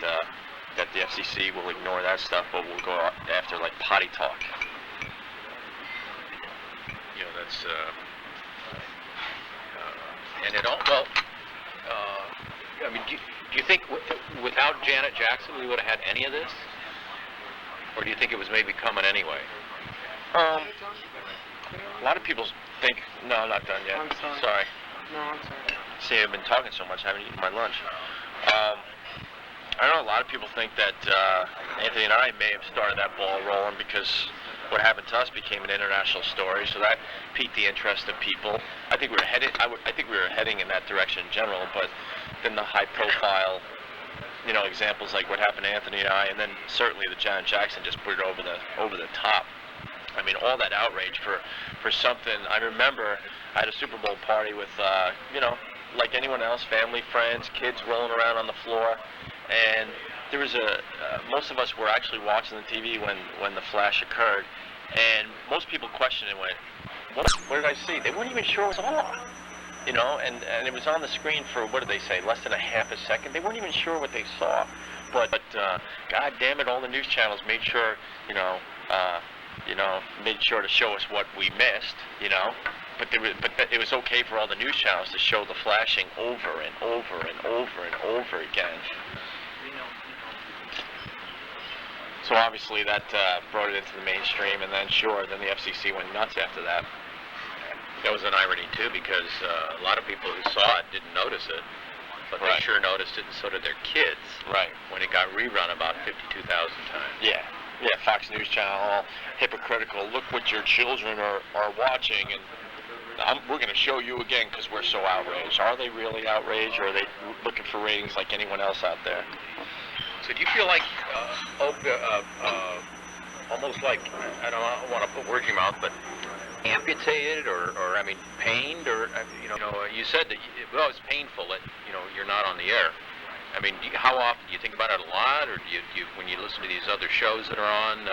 the FCC will ignore that stuff, but will go after like potty talk. That's and it all. Well, I mean, do you think without Janet Jackson we would have had any of this, or do you think it was maybe coming anyway? A lot of people think. No, I'm not done yet. I'm sorry. Sorry. No, I'm sorry. See, I've been talking so much, I haven't eaten my lunch. I know a lot of people think that Anthony and I may have started that ball rolling because what happened to us became an international story, so that piqued the interest of people. I think we were heading. I think we were heading in that direction in general, but then the high-profile, examples like what happened to Anthony and I, and then certainly the Janet Jackson just put it over the top. I mean, all that outrage for something. I remember I had a Super Bowl party with, like anyone else, family, friends, kids rolling around on the floor, and there was most of us were actually watching the TV when the flash occurred, and most people questioned and went, what did I see? They weren't even sure it was on, and it was on the screen for, what did they say, less than a half a second. They weren't even sure what they saw, but God damn it, all the news channels made sure, made sure to show us what we missed, but it was okay for all the news channels to show the flashing over and over and over and over again. So obviously that brought it into the mainstream, and then the FCC went nuts after that. That was an irony too, because a lot of people who saw it didn't notice it, but Right. they sure noticed it, and so did their kids. Right. When it got rerun about 52,000 times. Yeah, Fox News Channel, all hypocritical. Look what your children are watching, and we're going to show you again because we're so outraged. Are they really outraged, or are they looking for ratings like anyone else out there? So do you feel like, almost like, I don't want to put words in your mouth, but amputated or I mean, pained or you said that well, it's painful that you're not on the air. I mean, how often do you think about it a lot, or do you when you listen to these other shows that are on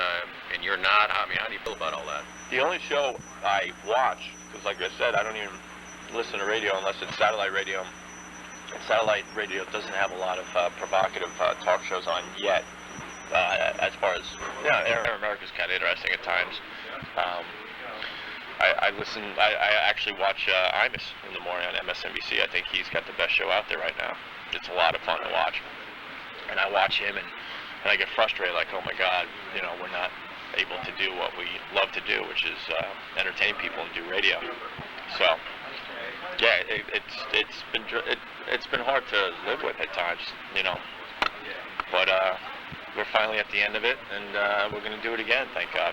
and you're not? I mean, how do you feel about all that? The only show I watch, because like I said, I don't even listen to radio unless it's satellite radio. And satellite radio doesn't have a lot of provocative talk shows on yet. As far as Air America's kind of interesting at times. I listen. I actually watch Imus in the morning on MSNBC. I think he's got the best show out there right now. It's a lot of fun to watch. And I watch him and I get frustrated, like, oh my God, we're not able to do what we love to do, which is entertain people and do radio. So, yeah, it's been hard to live with at times, But we're finally at the end of it, and we're going to do it again, thank God.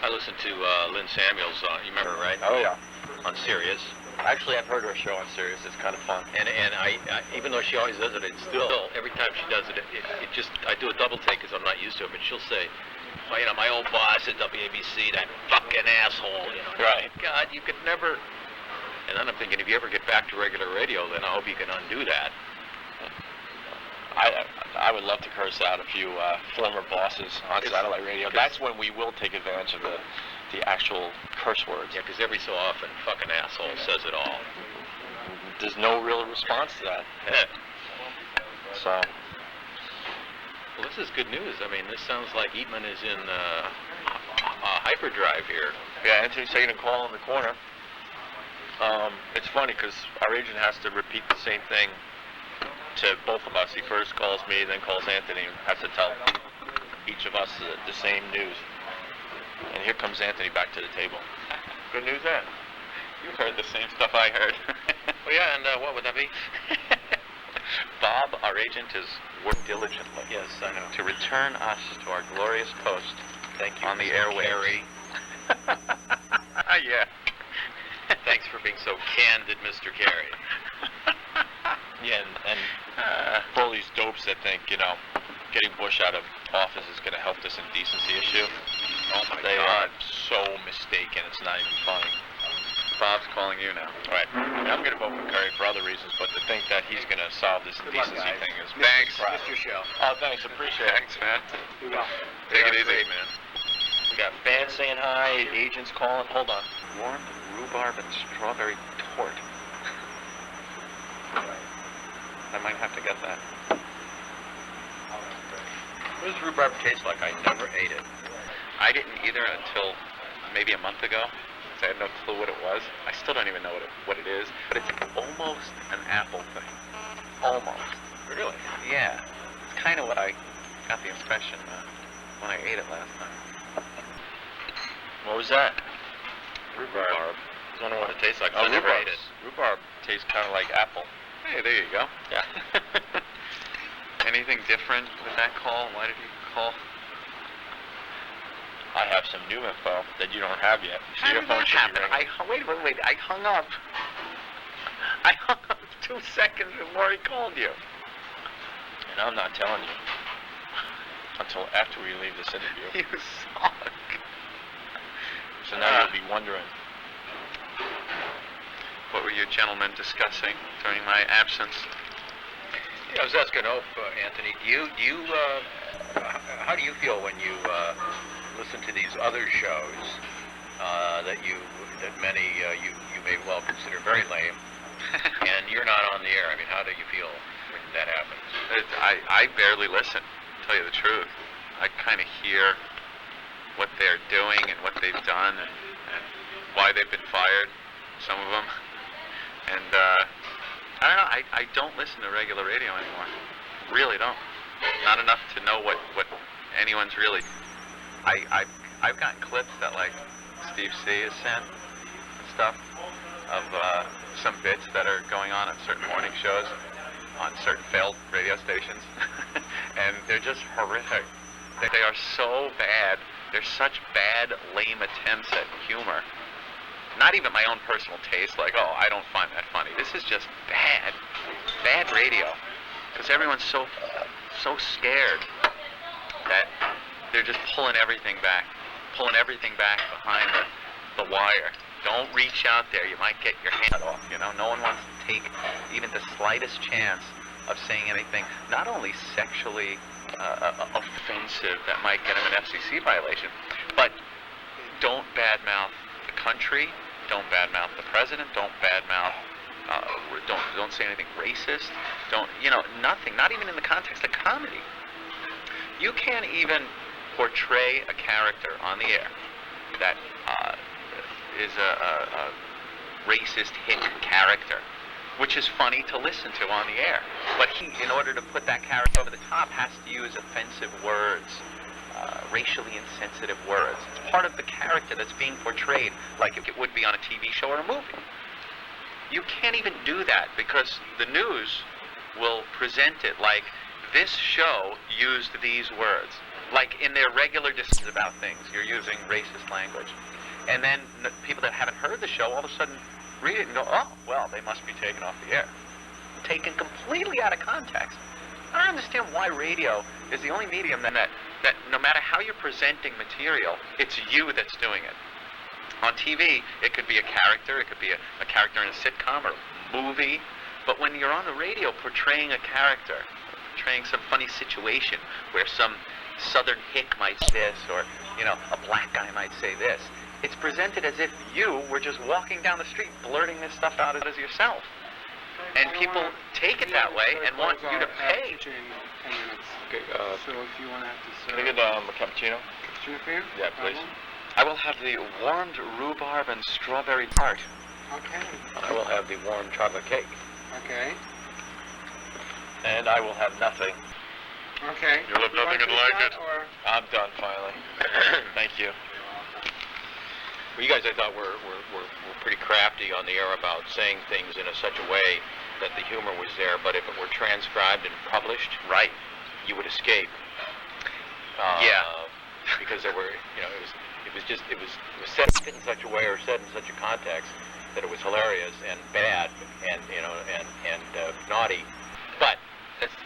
I listened to Lynn Samuels, you remember, right? Oh, yeah. On Sirius. Actually, I've heard her show on Sirius. It's kind of fun. And I even though she always does it, it's still every time she does it, it just I do a double take because I'm not used to it. But she'll say, well, my old boss at WABC, that fucking asshole. Right. God, you could never. And then I'm thinking, if you ever get back to regular radio, then I hope you can undo that. I would love to curse out a few former bosses on satellite radio. That's when we will take advantage of the actual curse words. Yeah, because every so often, fucking asshole says it all. There's no real response to that. So. Well, this is good news. I mean, this sounds like Eatman is in hyperdrive here. Yeah, Anthony's taking a call in the corner. It's funny because our agent has to repeat the same thing to both of us. He first calls me, then calls Anthony, and has to tell each of us the same news. And here comes Anthony back to the table. Good news then. You've heard the same stuff I heard. Well, yeah, and what would that be? Bob, our agent, has worked diligently. Yes, I know. To return us to our glorious post. Thank you on the Mr. airwaves. Carey. Yeah. Thanks for being so candid, Mr. Carey. Yeah, and for all these dopes that think, getting Bush out of office is going to help this indecency issue. Oh my They God. are so mistaken, it's not even funny. Bob's calling you now. Right. I'm going to vote for Curry for other reasons, but to think that he's going to solve this indecency thing is... Thanks. Missed your show. Oh, thanks. Appreciate it. Thanks, man. Do well. Take it Yeah, easy. great, man. We got fans saying hi, agents calling. Hold on. Warm rhubarb and strawberry tort. I might have to get that. What does rhubarb taste like? I never ate it. I didn't either until maybe a month ago. So I had no clue what it was. I still don't even know what it is. But it's almost an apple thing. Almost. Really? Yeah. It's kind of what I got the impression when I ate it last time. What was that? Rhubarb. I don't know what it tastes like. Oh, I never ate it. Rhubarb tastes kind of like apple. Hey, there you go. Yeah. Anything different with that call? Why did you call? I have some new info that you don't have yet. So How your did phone that should be happen? ringing. Wait. I hung up. I hung up 2 seconds before he called you. And I'm not telling you until after we leave this interview. You suck. So now you'll be wondering. What were you gentlemen discussing during my absence? Yeah, I was asking Anthony, how do you feel when you listen to these other shows that many you may well consider very lame, and you're not on the air? I mean, how do you feel when that happens? I barely listen, to tell you the truth. I kind of hear what they're doing and what they've done and why they've been fired, some of them. And I don't know, I don't listen to regular radio anymore. Really don't. Not enough to know what anyone's really... I've gotten clips that, like, Steve C. has sent and stuff of some bits that are going on at certain morning shows on certain failed radio stations. And they're just horrific. They are so bad. They're such bad, lame attempts at humor. Not even my own personal taste, like, oh, I don't find that funny. This is just bad radio. Because everyone's so scared that they're just pulling everything back. pulling everything back behind the wire. Don't reach out there. You might get your hand off, you know. No one wants to take even the slightest chance of saying anything, not only sexually offensive that might get him an FCC violation, but don't badmouth the country, don't badmouth the president, don't badmouth, don't say anything racist, don't, you know, nothing, not even in the context of comedy. You can't even portray a character on the air that is a racist hick character, which is funny to listen to on the air. But he, in order to put that character over the top, has to use offensive words, racially insensitive words. It's part of the character that's being portrayed like it would be on a TV show or a movie. You can't even do that because the news will present it like this show used these words. Like in their regular discussions about things, you're using racist language. And then the people that haven't heard the show all of a sudden read it and go, oh, well, they must be taken off the air. Taken completely out of context. I don't understand why radio is the only medium that no matter how you're presenting material, it's you that's doing it. On TV, it could be a character, it could be a character in a sitcom or a movie, but when you're on the radio portraying a character, portraying some funny situation where some southern hick might say this, or, you know, a black guy might say this, it's presented as if you were just walking down the street blurting this stuff out as yourself. And people take it that way and want you to pay. Okay, So if you want to have to serve... can I get a cappuccino? Cappuccino for you? Yeah, please. I will have the warmed rhubarb and strawberry tart. Okay. I will have the warm chocolate cake. Okay. And I will have nothing. Okay. You'll have nothing and like it. Or... I'm done finally. Thank you. Well, you guys, I thought, were pretty crafty on the air about saying things in such a way that the humor was there, but if it were transcribed and published, Right. you would escape. Yeah. Because there were, you know, it was said in such a way or said in such a context that it was hilarious and bad and, you know, and naughty. But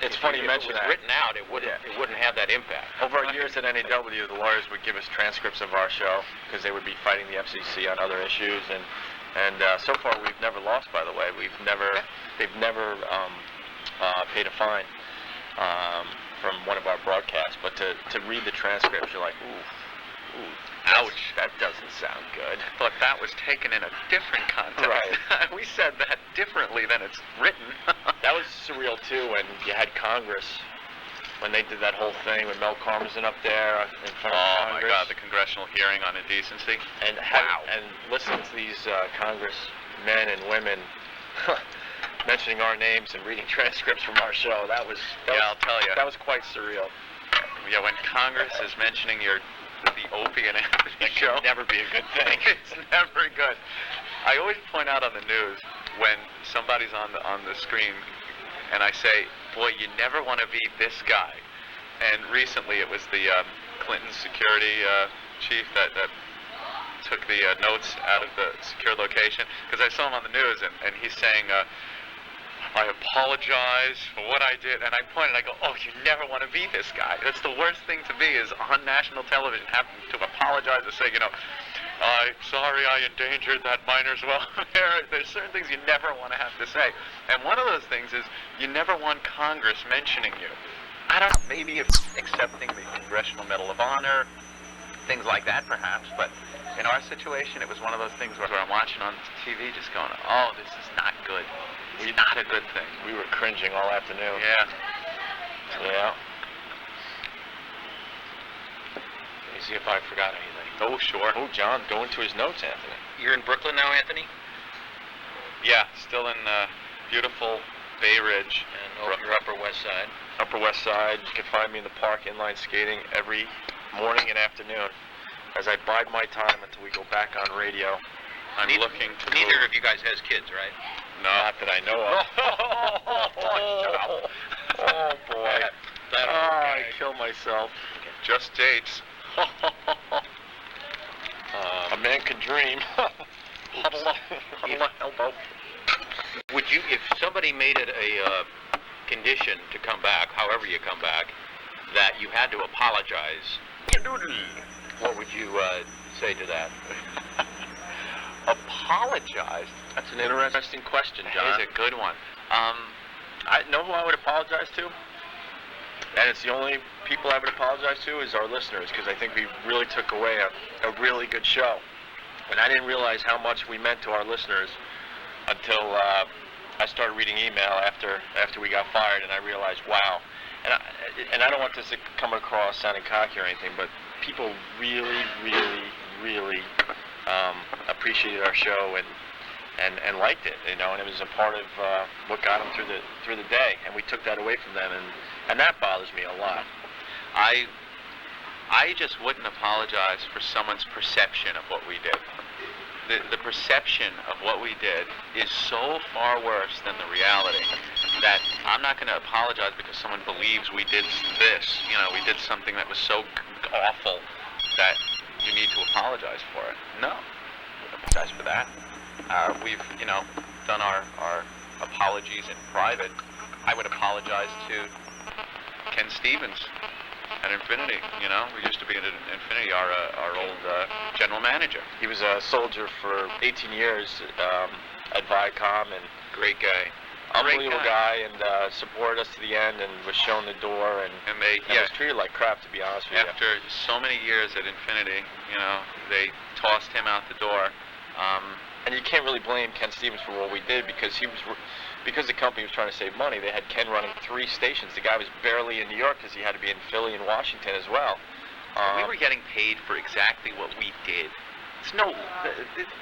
It's funny you mention that. that. If it was written out, it wouldn't have that impact. Over our years at NAW, the lawyers would give us transcripts of our show because they would be fighting the FCC on other issues, and so far we've never lost. By the way, they've never paid a fine from one of our broadcasts. But to read the transcripts, you're like, ooh, ouch, that doesn't sound good. But that was taken in a different context. Right. We said that differently than it's written. That was surreal too when you had Congress, when they did that whole thing with Mel Karmazin up there in front of Oh Congress. my God, the congressional hearing on indecency. And Wow. and listening to these congressmen and women mentioning our names and reading transcripts from our show, I'll tell you. that was quite surreal. Yeah, when Congress is mentioning the Opie and Anthony That show, could never be a good thing. it's never good. I always point out on the news when somebody's on the screen, and I say, "Boy, you never want to be this guy." And recently, it was the Clinton security chief that took the notes out of the secure location, because I saw him on the news, and he's saying, I apologize for what I did, and I pointed, I go, oh, you never want to be this guy. That's the worst thing to be, is on national television having to apologize and say, you know, I'm sorry I endangered that minor's welfare. There's certain things you never want to have to say. And one of those things is you never want Congress mentioning you. I don't know, maybe if accepting the Congressional Medal of Honor, things like that perhaps, but in our situation, it was one of those things where I'm watching on TV just going, oh, this is not good. It's not a good thing. We were cringing all afternoon. Yeah. Yeah. Let me see if I forgot anything. Oh, sure. Oh, John, go into his notes, Anthony. You're in Brooklyn now, Anthony? Yeah, still in beautiful Bay Ridge. And your Upper West Side. Upper West Side. You can find me in the park inline skating every morning and afternoon as I bide my time until we go back on radio. I'm looking to Neither move. of you guys has kids, right? No. Not that I know of. Oh, boy. I kill myself. Just dates. A man can dream. Huddle up, elbow. Would you, if somebody made it a condition to come back, however you come back, that you had to apologize What would you say to that? Apologized? That's an interesting question, John. Is a good one. I know who I would apologize to, and it's the only people I would apologize to is our listeners, because I think we really took away a really good show. And I didn't realize how much we meant to our listeners until I started reading email after we got fired, and I realized, wow. And I don't want this to come across sounding cocky or anything, but people really, really, really appreciated our show and liked it, you know, and it was a part of what got them through the day, and we took that away from them, and that bothers me a lot. I just wouldn't apologize for someone's perception of what we did. The perception of what we did is so far worse than the reality that I'm not going to apologize because someone believes we did this. You know, we did something that was so awful that you need to apologize for it. No, I wouldn't apologize for that. We've, you know, done our apologies in private. I would apologize to Ken Stevens at Infinity. You know, we used to be at Infinity, our old general manager. He was a soldier for 18 years at Viacom, and Great guy. unbelievable guy, and supported us to the end, and was shown the door, and was treated like crap, to be honest with you. After so many years at Infinity, you know, they tossed him out the door. And you can't really blame Ken Stevens for what we did, because because the company was trying to save money. They had Ken running 3 stations. The guy was barely in New York because he had to be in Philly and Washington as well. We were getting paid for exactly what we did.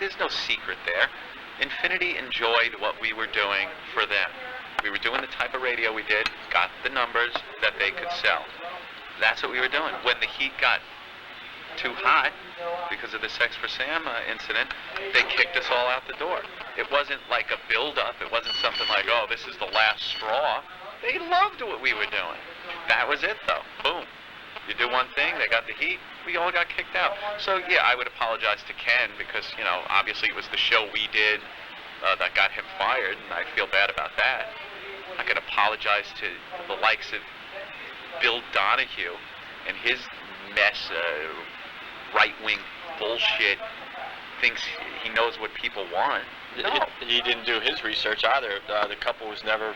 There's no secret there. Infinity enjoyed what we were doing for them. We were doing the type of radio we did, got the numbers that they could sell. That's what we were doing. When the heat got too hot because of the Sex for Sam incident, they kicked us all out the door. It wasn't like a build-up. It wasn't something like, oh, this is the last straw. They loved what we were doing. That was it, though. Boom. You do one thing, they got the heat, we all got kicked out. So, yeah, I would apologize to Ken because, you know, obviously it was the show we did that got him fired, and I feel bad about that. I could apologize to the likes of Bill Donahue and his mess, right-wing bullshit, thinks he knows what people want. No. He didn't do his research either. The couple was never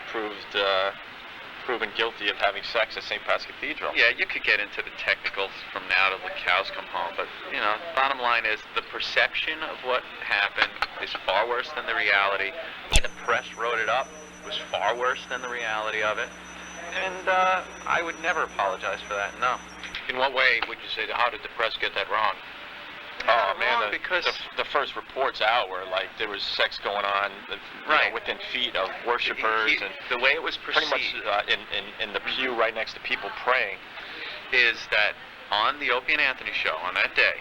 proven guilty of having sex at St. Pat's Cathedral. Yeah, you could get into the technicals from now till the cows come home, but, you know, bottom line is the perception of what happened is far worse than the reality. The press wrote it up. It was far worse than the reality of it. And I would never apologize for that, no. In what way would you say, how did the press get that wrong? Oh man, because the first reports out were like there was sex going on, within feet of worshipers, and the way it was perceived, pretty much in the pew right next to people praying, is that on the Opie and Anthony show on that day,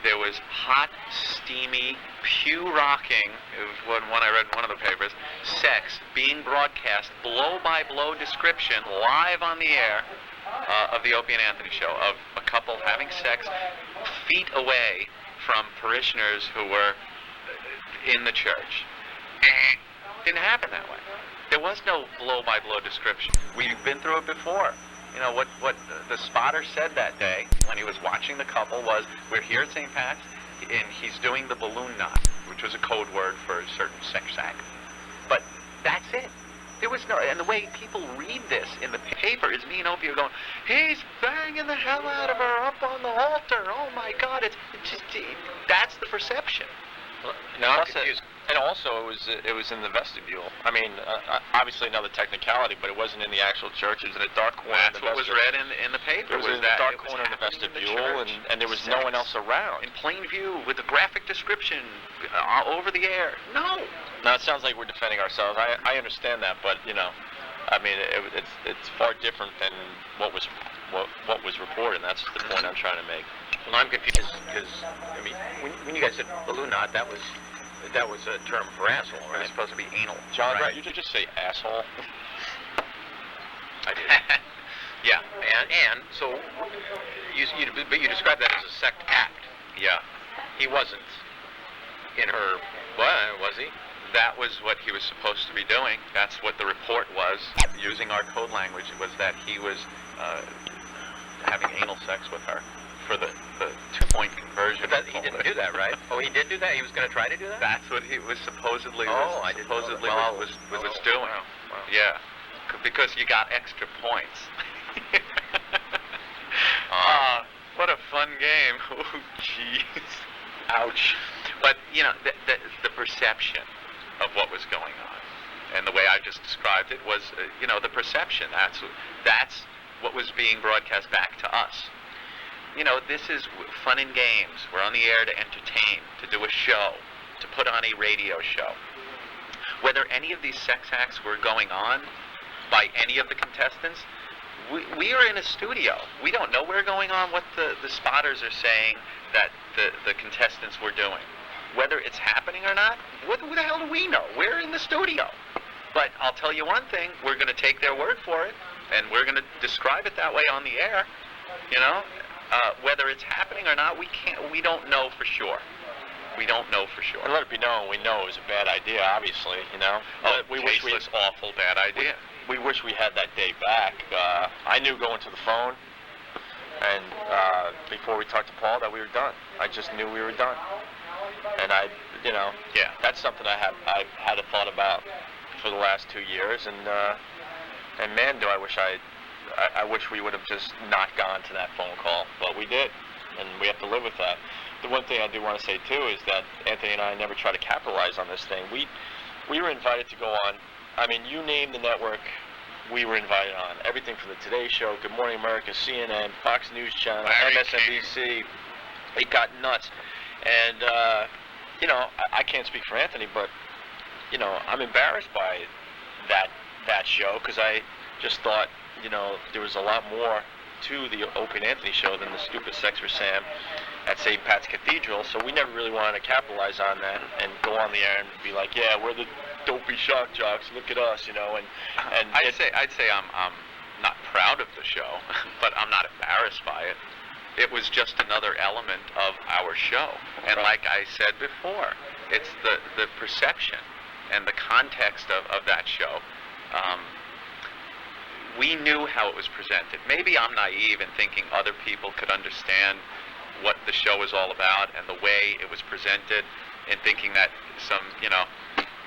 there was hot, steamy, pew rocking. It was one I read in one of the papers. Sex being broadcast, blow by blow description, live on the air. Of the Opie and Anthony show, of a couple having sex feet away from parishioners who were in the church. Didn't happen that way. There was no blow-by-blow description. We've been through it before. You know, what the spotter said that day when he was watching the couple was, we're here at St. Pat's, and he's doing the balloon knot, which was a code word for a certain sex act. But that's it. There was no, and the way people read this in the paper is me and Opie are going, he's banging the hell out of her up on the altar. Oh my God, it's just, that's the perception. Now I'm confused. And also, it was in the vestibule. I mean, obviously another technicality, but it wasn't in the actual church. It was in a dark corner. That's what was read in the paper. It was in the dark corner of the vestibule, and there was no one else around. In plain view, with a graphic description over the air. No. Now it sounds like we're defending ourselves. I understand that, but you know, I mean, it's far different than what was reported. And that's the point I'm trying to make. Well, I'm confused because I mean, when you guys said balloon knot, that was a term for asshole, right? It's supposed to be anal. John, right? You just say asshole. I did. Yeah, and so you described that as a sect act. Yeah. He wasn't in her. What was he? That was what he was supposed to be doing. That's what the report was. Using our code language, was that he was having anal sex with her for the 2-point conversion. But he didn't do that, right? Oh, he did do that? He was going to try to do that? That's what he was supposedly I didn't know supposedly that. was doing. Wow. Yeah, because you got extra points. What a fun game. Oh, jeez. Ouch. But, the perception of what was going on, and the way I just described it was, the perception. That's what was being broadcast back to us. This is fun and games. We're on the air to entertain, to do a show, to put on a radio show. Whether any of these sex acts were going on by any of the contestants, we are in a studio. We don't know what's going on, what the spotters are saying that the contestants were doing. Whether it's happening or not, who the hell do we know? We're in the studio. But I'll tell you one thing, we're going to take their word for it, and we're going to describe it that way on the air. Whether it's happening or not, we don't know for sure. We don't know for sure. And let it be known, we know it was a bad idea, obviously, We wish we awful bad idea. We wish we had that day back. I knew going to the phone, and before we talked to Paul, that we were done. I just knew we were done. And that's something I've had a thought about for the last 2 years, and man, do I wish we would have just not gone to that phone call, but we did, and we have to live with that. The one thing I do want to say too is that Anthony and I never try to capitalize on this thing. We were invited to go on. I mean, you name the network, we were invited on. Everything from the Today Show, Good Morning America, CNN, Fox News Channel, MSNBC. It got nuts, and I can't speak for Anthony, but I'm embarrassed by that show, because I just thought there was a lot more to the Opie and Anthony show than the stupid Sex for Sam at St. Pat's Cathedral, so we never really wanted to capitalize on that and go on the air and be like, yeah, we're the dopey shock jocks, look at us, and I'd say I'm not proud of the show, but I'm not embarrassed by it. It was just another element of our show, and like I said before, it's the perception and the context of that show. We knew how it was presented. Maybe I'm naive in thinking other people could understand what the show was all about and the way it was presented, and thinking that some,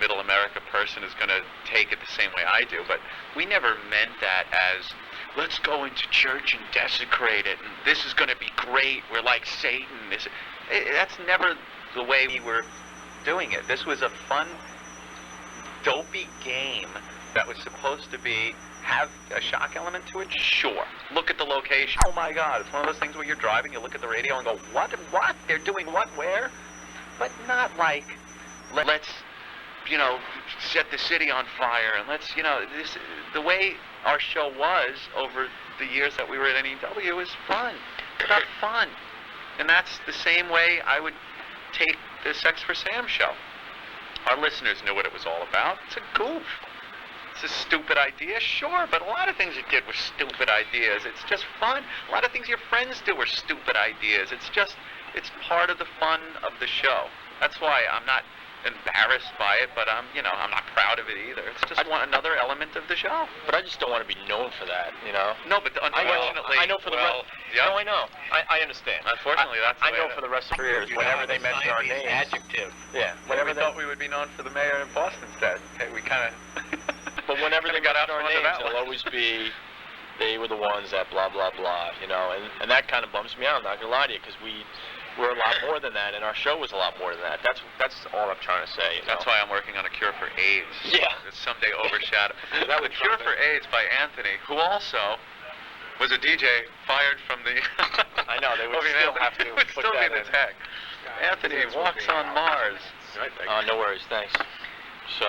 middle America person is going to take it the same way I do. But we never meant that as, let's go into church and desecrate it, and this is going to be great, we're like Satan. That's never the way we were doing it. This was a fun, dopey game that was supposed to have a shock element to it? Sure. Look at the location. Oh my God, it's one of those things where you're driving, you look at the radio and go, what? They're doing what? Where? But not like, let's, set the city on fire, and let's, the way our show was over the years that we were at NEW is fun. It's about fun. And that's the same way I would take the Sex for Sam show. Our listeners knew what it was all about. It's a goof. It's a stupid idea, sure, but a lot of things you did were stupid ideas. It's just fun. A lot of things your friends do were stupid ideas. It's part of the fun of the show. That's why I'm not embarrassed by it, but I'm not proud of it either. It's just another element of the show. But I just don't want to be known for that, No, but unfortunately, I know for the rest. Yeah. No, I know. I understand. Unfortunately, that's the I know for the rest of their careers, whenever they mention our names. Adjective. Yeah. Whenever we thought we would be known for the mayor of Boston instead. Okay, we kind of. But whenever they got mention out our from under names, that it'll one. always be, they were the ones that blah, blah, blah, and that kind of bums me out, I'm not going to lie to you, because we're a lot more than that, and our show was a lot more than that. That's all I'm trying to say. That's why I'm working on a cure for AIDS. Yeah. It's someday overshadowed. That The would Cure come for AIDS by Anthony, who also was a DJ fired from the... I know, they would Opie and still Anthony. have to It would put still that be the in. tag. Anthony walks on Mars. No worries, thanks. So,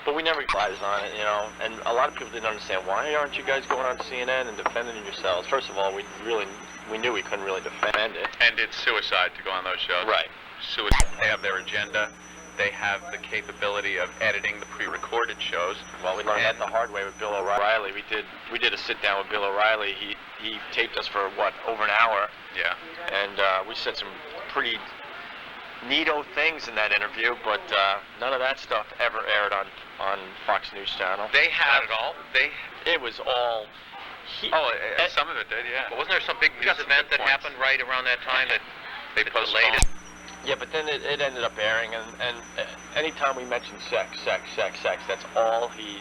but we never advised on it, and a lot of people didn't understand, why aren't you guys going on CNN and defending yourselves? First of all, we knew we couldn't really defend it. And it's suicide to go on those shows. Right. Suicide. They have their agenda. They have the capability of editing the pre-recorded shows. Well, we learned that the hard way with Bill O'Reilly. We did a sit-down with Bill O'Reilly. He taped us for, over an hour. Yeah. And we said some pretty neato things in that interview, but none of that stuff ever aired on Fox News Channel. They had it all. It was all Some of it did, yeah. But wasn't there some big You got news some event good that points. happened right around that time that They that postponed. delayed it? Yeah, but then it ended up airing, and anytime we mentioned sex, that's all he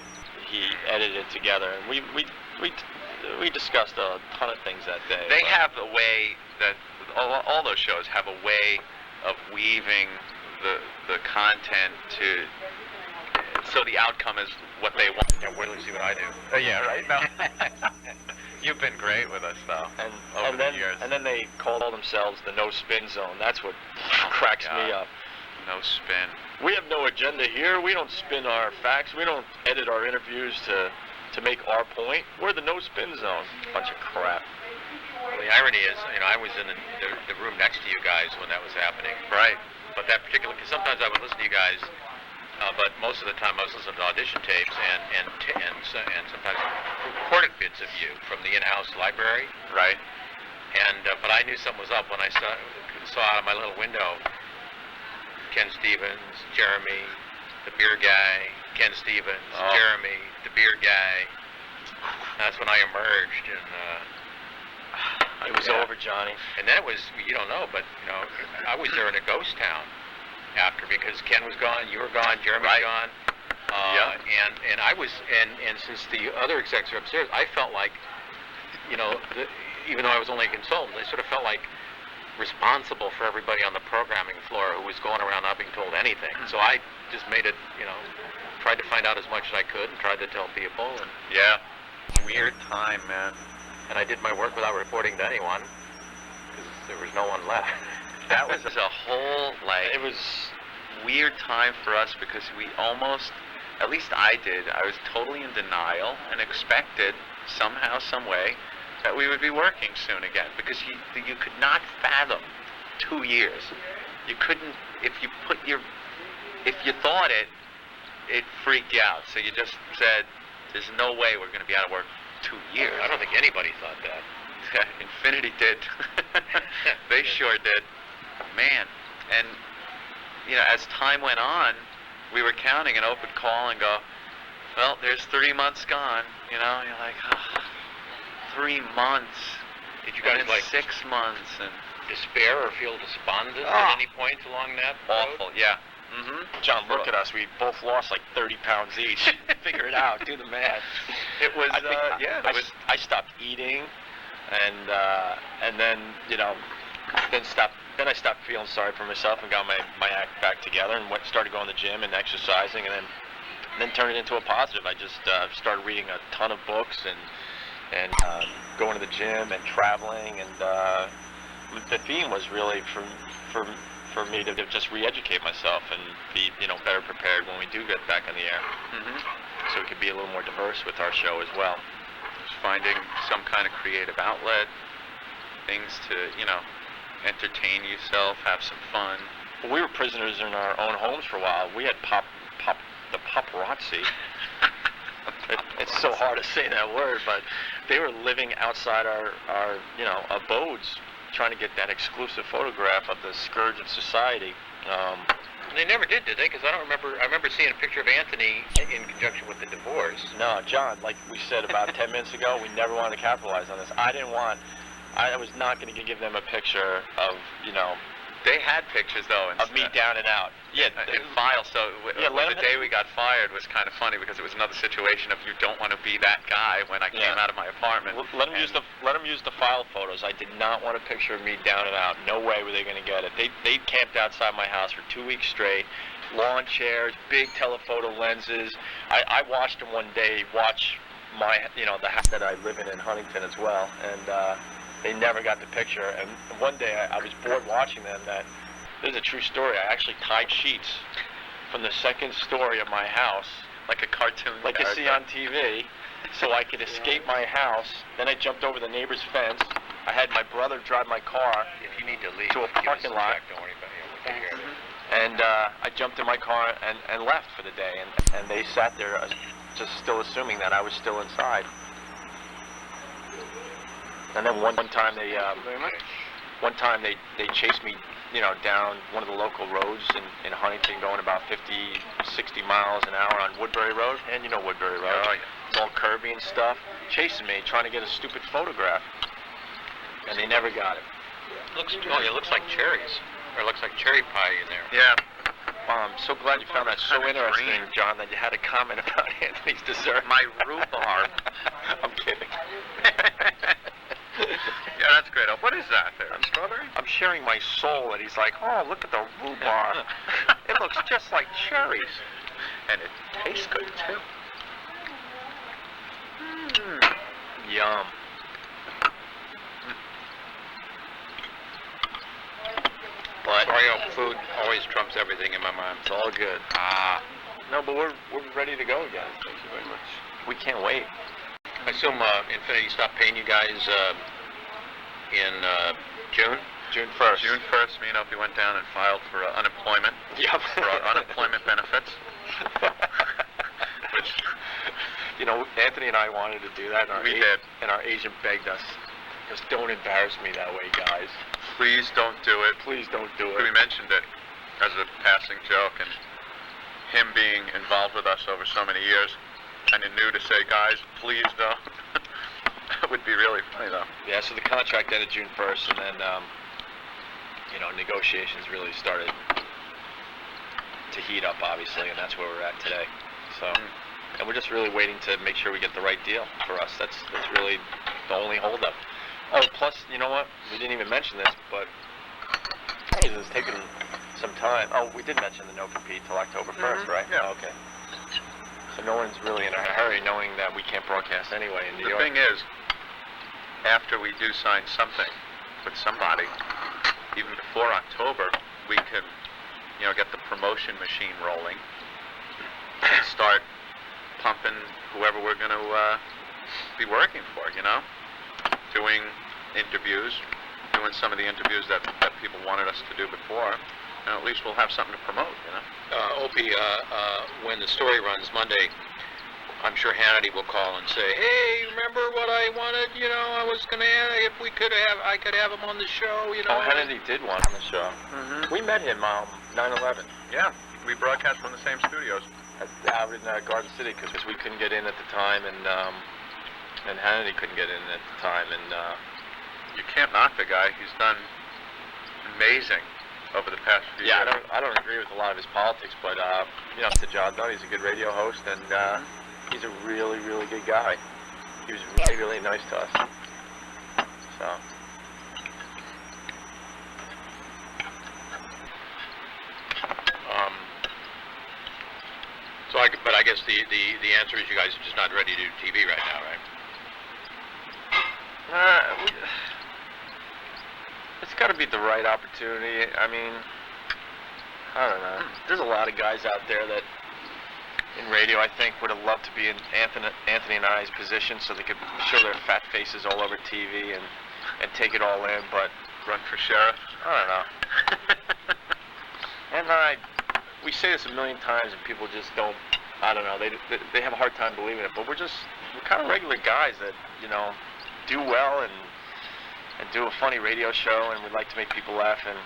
edited together, and we discussed a ton of things that day. They but- have a way that all those shows have a way of weaving the content so the outcome is what they want. Yeah, wait till you see what I do. Yeah, right. No. You've been great with us though. Over the years. And then they called themselves the No Spin Zone. That's what cracks me God. up. No spin. We have no agenda here. We don't spin our facts. We don't edit our interviews to make our point. We're the No Spin Zone. Bunch of crap. Well, the irony is, I was in the room next to you guys when that was happening. Right. But that particular, because sometimes I would listen to you guys, but most of the time I was listening to audition tapes and sometimes recorded bits of you from the in-house library. Right. And but I knew something was up when I saw out of my little window Ken Stevens, Jeremy, the beer guy, Ken Stevens, Jeremy, the beer guy. That's when I emerged, and It was over, Johnny. And then it was, you don't know, but I was there in a ghost town after, because Ken was gone, you were gone, Jeremy was gone. And I was, and since the other execs are upstairs, I felt like, even though I was only a consultant, I sort of felt like responsible for everybody on the programming floor who was going around not being told anything. So I just made it, tried to find out as much as I could and tried to tell people. And Yeah. Weird time, man. I did my work without reporting to anyone because there was no one left. That was a whole, It was weird time for us because we almost, at least I did, I was totally in denial and expected somehow, some way, that we would be working soon again, because you could not fathom 2 years. You couldn't, if you thought it freaked you out. So you just said, there's no way we're going to be out of work 2 years. I don't think anybody thought that. Infinity did. They sure did. Man. And, as time went on, we were counting an open call and go, well, there's 3 months gone. You're like, 3 months. Did you guys and 6 months and despair or feel despondent at any point along that road? awful. Yeah. Mm-hmm. John, look at us. We both lost like 30 pounds each. Figure it out. Do the math. It was, I think I I stopped eating, and then then I stopped feeling sorry for myself and got my act back together and started going to the gym and exercising, and then turned it into a positive. I just started reading a ton of books and going to the gym and traveling, and the theme was really for me to just re-educate myself and be better prepared when we do get back on the air. Mm-hmm. So we could be a little more diverse with our show as well. Just finding some kind of creative outlet, things to, entertain yourself, have some fun. Well, we were prisoners in our own homes for a while. We had the paparazzi. It's so hard to say that word, but they were living outside our abodes, trying to get that exclusive photograph of the scourge of society. They never did they? Because I remember seeing a picture of Anthony in conjunction with the divorce. No, John, like we said about 10 minutes ago, we never wanted to capitalize on this. I was not going to give them a picture of, They had pictures though, of me down and out. Yeah, in files. So Yeah, the day we got fired was kind of funny because it was another situation of you don't want to be that guy when I came out of my apartment. Let them use the file photos. I did not want a picture of me down and out. No way were they going to get it. They camped outside my house for 2 weeks straight. Lawn chairs, big telephoto lenses. I watched them one day watch my the house that I live in Huntington as well, and they never got the picture. And one day I was bored watching them. This is a true story. I actually tied sheets from the second story of my house, Like a cartoon like you character. see on TV, so I could escape my house. Then I jumped over the neighbor's fence. I had my brother drive my car If you need to leave, to a give us parking lot. check. Don't worry about it. We'll take care of it. And I jumped in my car and left for the day. And they sat there just still assuming that I was still inside. And then one time they chased me down one of the local roads in Huntington, going about 50, 60 miles an hour on Woodbury Road. And you know Woodbury Road. Oh, yeah. It's all curvy and stuff. Chasing me, trying to get a stupid photograph. And they never got it. It looks like cherries. Or it looks like cherry pie in there. Yeah. I'm so glad you found that so Kinda interesting, green. John, that you had a comment about Anthony's dessert. My rhubarb. I'm kidding. Yeah, that's great. What is that there? Strawberry? I'm sharing my soul, and he's like, oh, look at the rhubarb. It looks just like cherries. And it tastes good, too. Yum. But Sorry, food always trumps everything in my mind. it's all good. No, but we're ready to go again. Thank you very much. We can't wait. I assume Infinity stopped paying you guys in June? June 1st. June 1st, me and Opie went down and filed for unemployment. Yep. For our unemployment benefits. Which, Anthony and I wanted to do that, and We did. And our agent begged us, just don't embarrass me that way, guys. please don't do it. Please don't do We it. mentioned it as a passing joke, and him being involved with us over so many years, kind of knew to say, guys, please don't. That would be really funny, though. Yeah, so the contract ended June 1st, and then, negotiations really started to heat up, obviously, and that's where we're at today. So, and we're just really waiting to make sure we get the right deal for us. That's really the only holdup. Oh, plus, you know what? We didn't even mention this, but it's taken some time. Oh, we did mention the no compete till October 1st, right? Yeah. Oh, okay. So no one's really in a hurry, knowing that we can't broadcast anyway in New The York. thing is, after we do sign something with somebody, even before October, we can, get the promotion machine rolling and start pumping whoever we're going to be working for, doing interviews, doing some of the interviews that people wanted us to do before, and at least we'll have something to promote, Opie, when the story runs Monday, I'm sure Hannity will call and say, hey, remember what I wanted? I was going to, if we I could have him on the show, Oh, Hannity did one on the show. We met him 9/11 Yeah, we broadcast from the same studios. out in Garden City because we couldn't get in at the time, and Hannity couldn't get in at the time, and You can't knock the guy. He's done amazing over the past few yeah, years. I don't agree with a lot of his politics, but it's the job done. He's a good radio host, and he's a really, really good guy. He was really, really nice to us. So. But I guess the answer is you guys are just not ready to do TV right now, right? It's got to be the right opportunity. I mean, I don't know. There's a lot of guys out there that in radio, I think, would have loved to be in Anthony and I's position, so they could show their fat faces all over TV and take it all in. But Run for sheriff. I don't know. And we say this a million times, and people just don't. I don't know. They have a hard time believing it. But we're kind of regular guys that do well and do a funny radio show, and we'd like to make people laugh and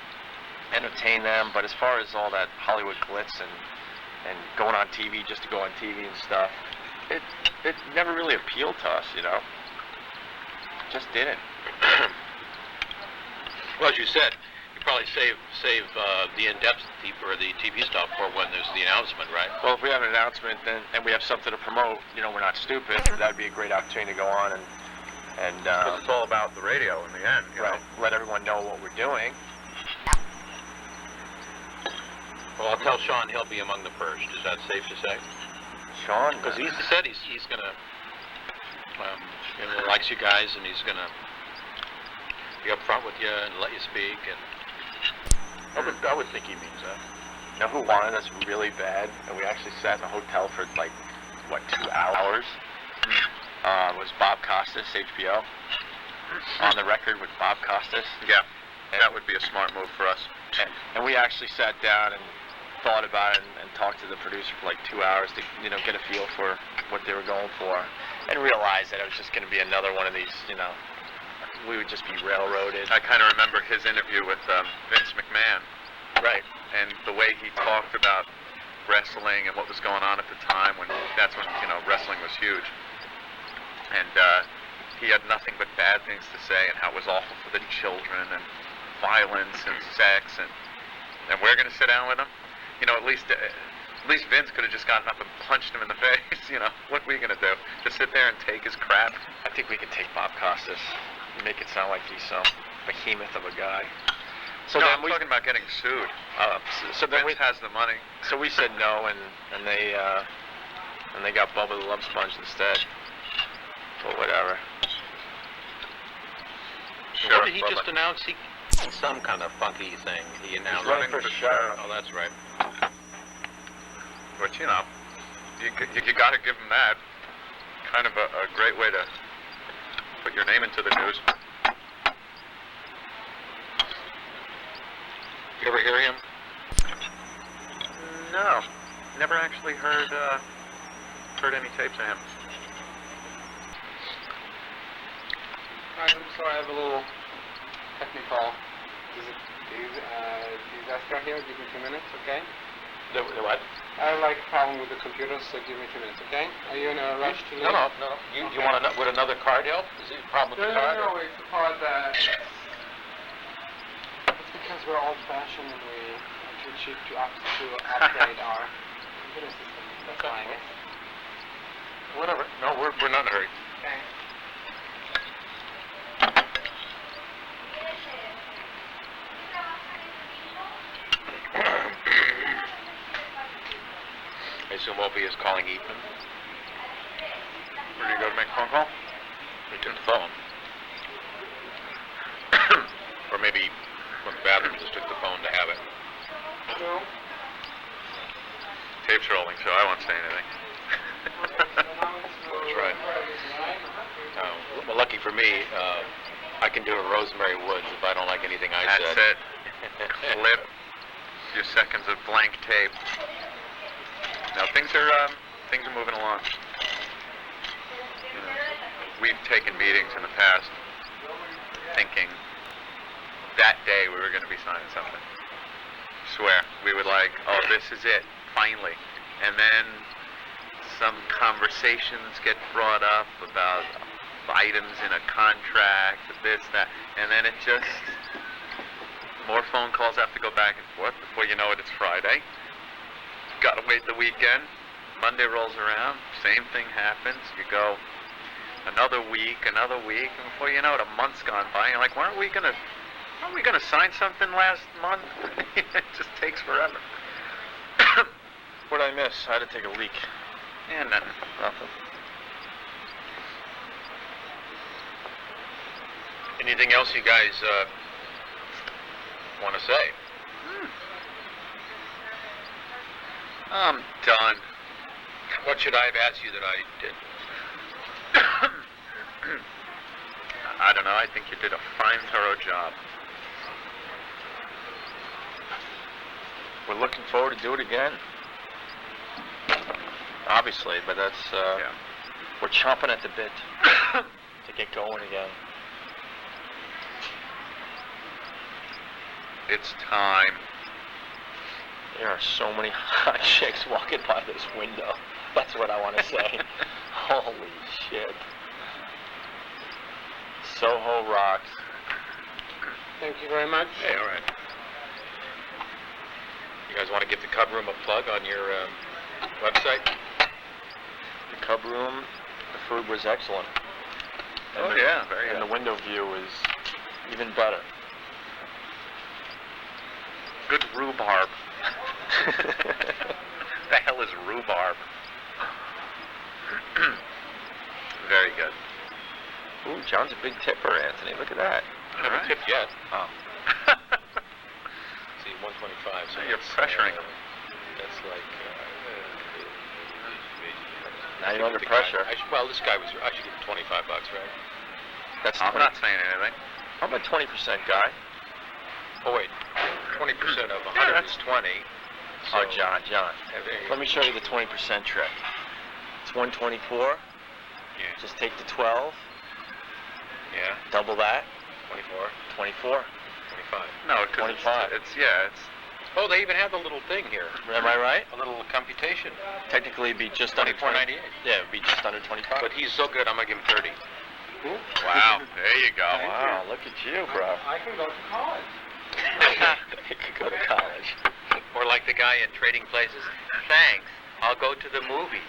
entertain them. But as far as all that Hollywood glitz and going on TV just to go on TV and stuff, it never really appealed to us, Just didn't. Well, as you said, you probably save the in-depth or the TV stuff for when there's the announcement, right? Well, if we have an announcement and we have something to promote, we're not stupid. That'd be a great opportunity to go on and Because it's all about the radio in the end, right, let everyone know what we're doing. Well, I'll tell Sean he'll be among the first. Is that safe to say? Sean, Because he said he's gonna likes you guys, and he's gonna be up front with you and let you speak. And I would think he means that. you know who wanted us really bad, and we actually sat in a hotel for 2 hours? Was Bob Costas, HBO. On the record with Bob Costas. Yeah, that would be a smart move for us. And we actually sat down and thought about it and talked to the producer for 2 hours to get a feel for what they were going for, and realized that it was just going to be another one of these we would just be railroaded. I kind of remember his interview with Vince McMahon, Right. and the way he talked about wrestling and what was going on at the time that's when wrestling was huge, and he had nothing but bad things to say and how it was awful for the children and violence and sex and we're gonna sit down with him. At least Vince could have just gotten up and punched him in the face. What were you gonna do? Just sit there and take his crap? I think we could take Bob Costas and make it sound like he's some behemoth of a guy. So No, then I'm talking about getting sued. so then Vince has the money. So we said no, and they got Bubba the Love Sponge instead. But whatever. What did he Bubba. just announce? Some kind of funky thing he announced. running for sheriff. Oh, that's right. But you got to give him that. Kind of a great way to put your name into the news. You ever hear him? No, never actually heard any tapes of him. Alright, I'm sorry, I have a little technical disaster here. Give me 2 minutes, okay? The what? I have like a problem with the computer, so give me 2 minutes, okay? Are you in a rush to leave? No. You want to? Would another card help? Is it a problem with the card? No, it's the part that it's because we're old-fashioned and we are too cheap to upgrade our computer system. That's why. Whatever. No, we're not in a hurry. Okay. I assume Opie is calling Ethan. Where do you go to make a phone call? He took the phone. Or maybe went to the bathroom and just took the phone to have it. No. Tape's rolling, so I won't say anything. That's right. Well, lucky for me, I can do a Rosemary Woods if I don't like anything I That's said. it. Clip your seconds of blank tape. Now things are moving along. We've taken meetings in the past, thinking that day we were going to be signing something. Swear, we would like, oh, this is it, finally. And then some conversations get brought up about items in a contract, this, that, and then it just, more phone calls have to go back and forth. Before you know it, it's Friday. Gotta wait the weekend. Monday rolls around, same thing happens. You go another week, and before you know it, a month's gone by. And you're like, weren't we gonna sign something last month? It just takes forever. What did I miss? I had to take a leak. Yeah, nothing. Anything else you guys want to say? I'm done. What should I have asked you that I did? I don't know. I think you did a fine, thorough job. We're looking forward to do it again. Obviously, but that's Yeah. we're chomping at the bit to get going again. It's time. There are so many hot chicks walking by this window. That's what I want to say. Holy shit. Soho rocks. Thank you very much. Hey, all right. You guys want to give the Cub Room a plug on your website? The Cub Room, the food was excellent. Oh, yeah, very And good. the window view is even better. Good rhubarb. The hell is rhubarb? Very good. Ooh, John's a big tipper, Anthony. Look at that. I haven't tipped yet. Oh. See, 125. So You're that's, pressuring him. That's like. Now you're under the guy- pressure. well, this guy was. I should give him $25, right? That's I'm not saying anything. I'm a 20% guy. Oh wait, 20% of 100 Yeah, is 20. Oh, so- John. Yeah, there you Let go. me show you the 20% trick. It's 124. Yeah. Just take the 12, Yeah. Double that, 24. 24. 25. No, because 25. it's Oh, they even have the little thing here. Am I right? A little computation. Technically, it'd be just under 24.98. Yeah, it'd be just under 25. But he's so good, I'm going to give him 30. wow. There you go. Wow, look at you, bro. I can go to college. You could go to college. Or like the guy in Trading Places. Thanks. I'll go to the movies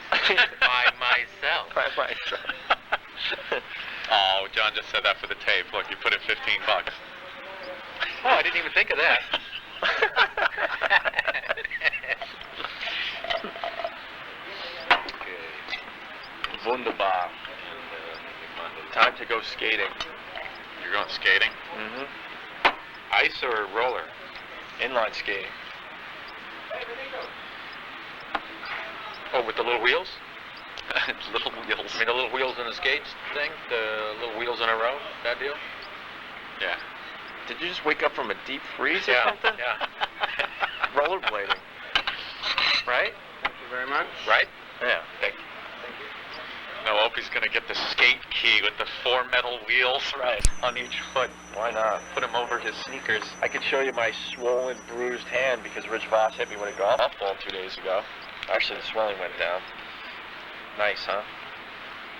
by myself. By myself. Oh, John just said that for the tape. Look, you put in $15. Oh, I didn't even think of that. Okay. Wunderbar. Time to go skating. You're going skating? Mm-hmm. Ice or roller? Inline skating. Oh, with the little wheels? Little wheels. I mean, the little wheels in the skates thing? The little wheels in a row? That deal? Yeah. Did you just wake up from a deep freeze or Yeah, something? yeah. Rollerblading. Right? Thank you very much. Right? Yeah. Thank you. No, Opie's going to get the skate key with the 4 metal wheels Right. on each foot. Why not? Put him over his sneakers. I could show you my swollen, bruised hand because Rich Voss hit me with a golf ball 2 days ago. Actually, the swelling went down. Nice, huh?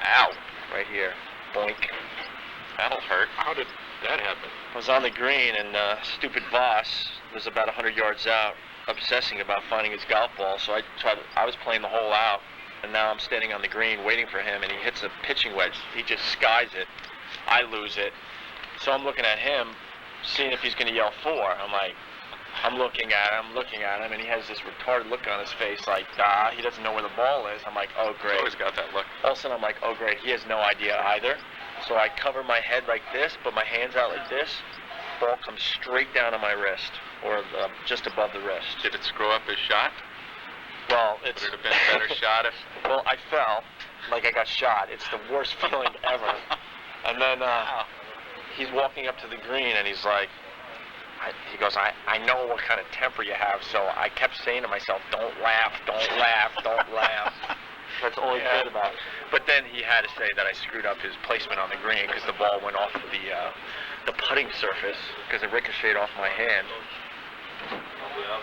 Ow. Right here. Boink. That'll hurt. How did that happen? I was on the green, and stupid Voss was about 100 yards out, obsessing about finding his golf ball. So I was playing the hole out, and now I'm standing on the green waiting for him, and he hits a pitching wedge. He just skies it. I lose it. So I'm looking at him, seeing if he's going to yell 4. I'm looking at him, and he has this retarded look on his face, like, he doesn't know where the ball is. I'm like, oh, He's great. always got that look. All of a sudden, I'm like, oh, great, he has no idea either. So I cover my head like this, put my hands out like this. Ball comes straight down on my wrist, or just above the wrist. Did it screw up his shot? Well, Would it's... it have been a better shot if... Well, I fell like I got shot. It's the worst feeling ever. And then he's walking up to the green, and he's like, he goes, I know what kind of temper you have, so I kept saying to myself, don't laugh, don't laugh, don't laugh. That's all he cared about. But then he had to say that I screwed up his placement on the green because the ball went off of the putting surface because it ricocheted off my hand.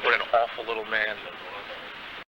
What an awful little man.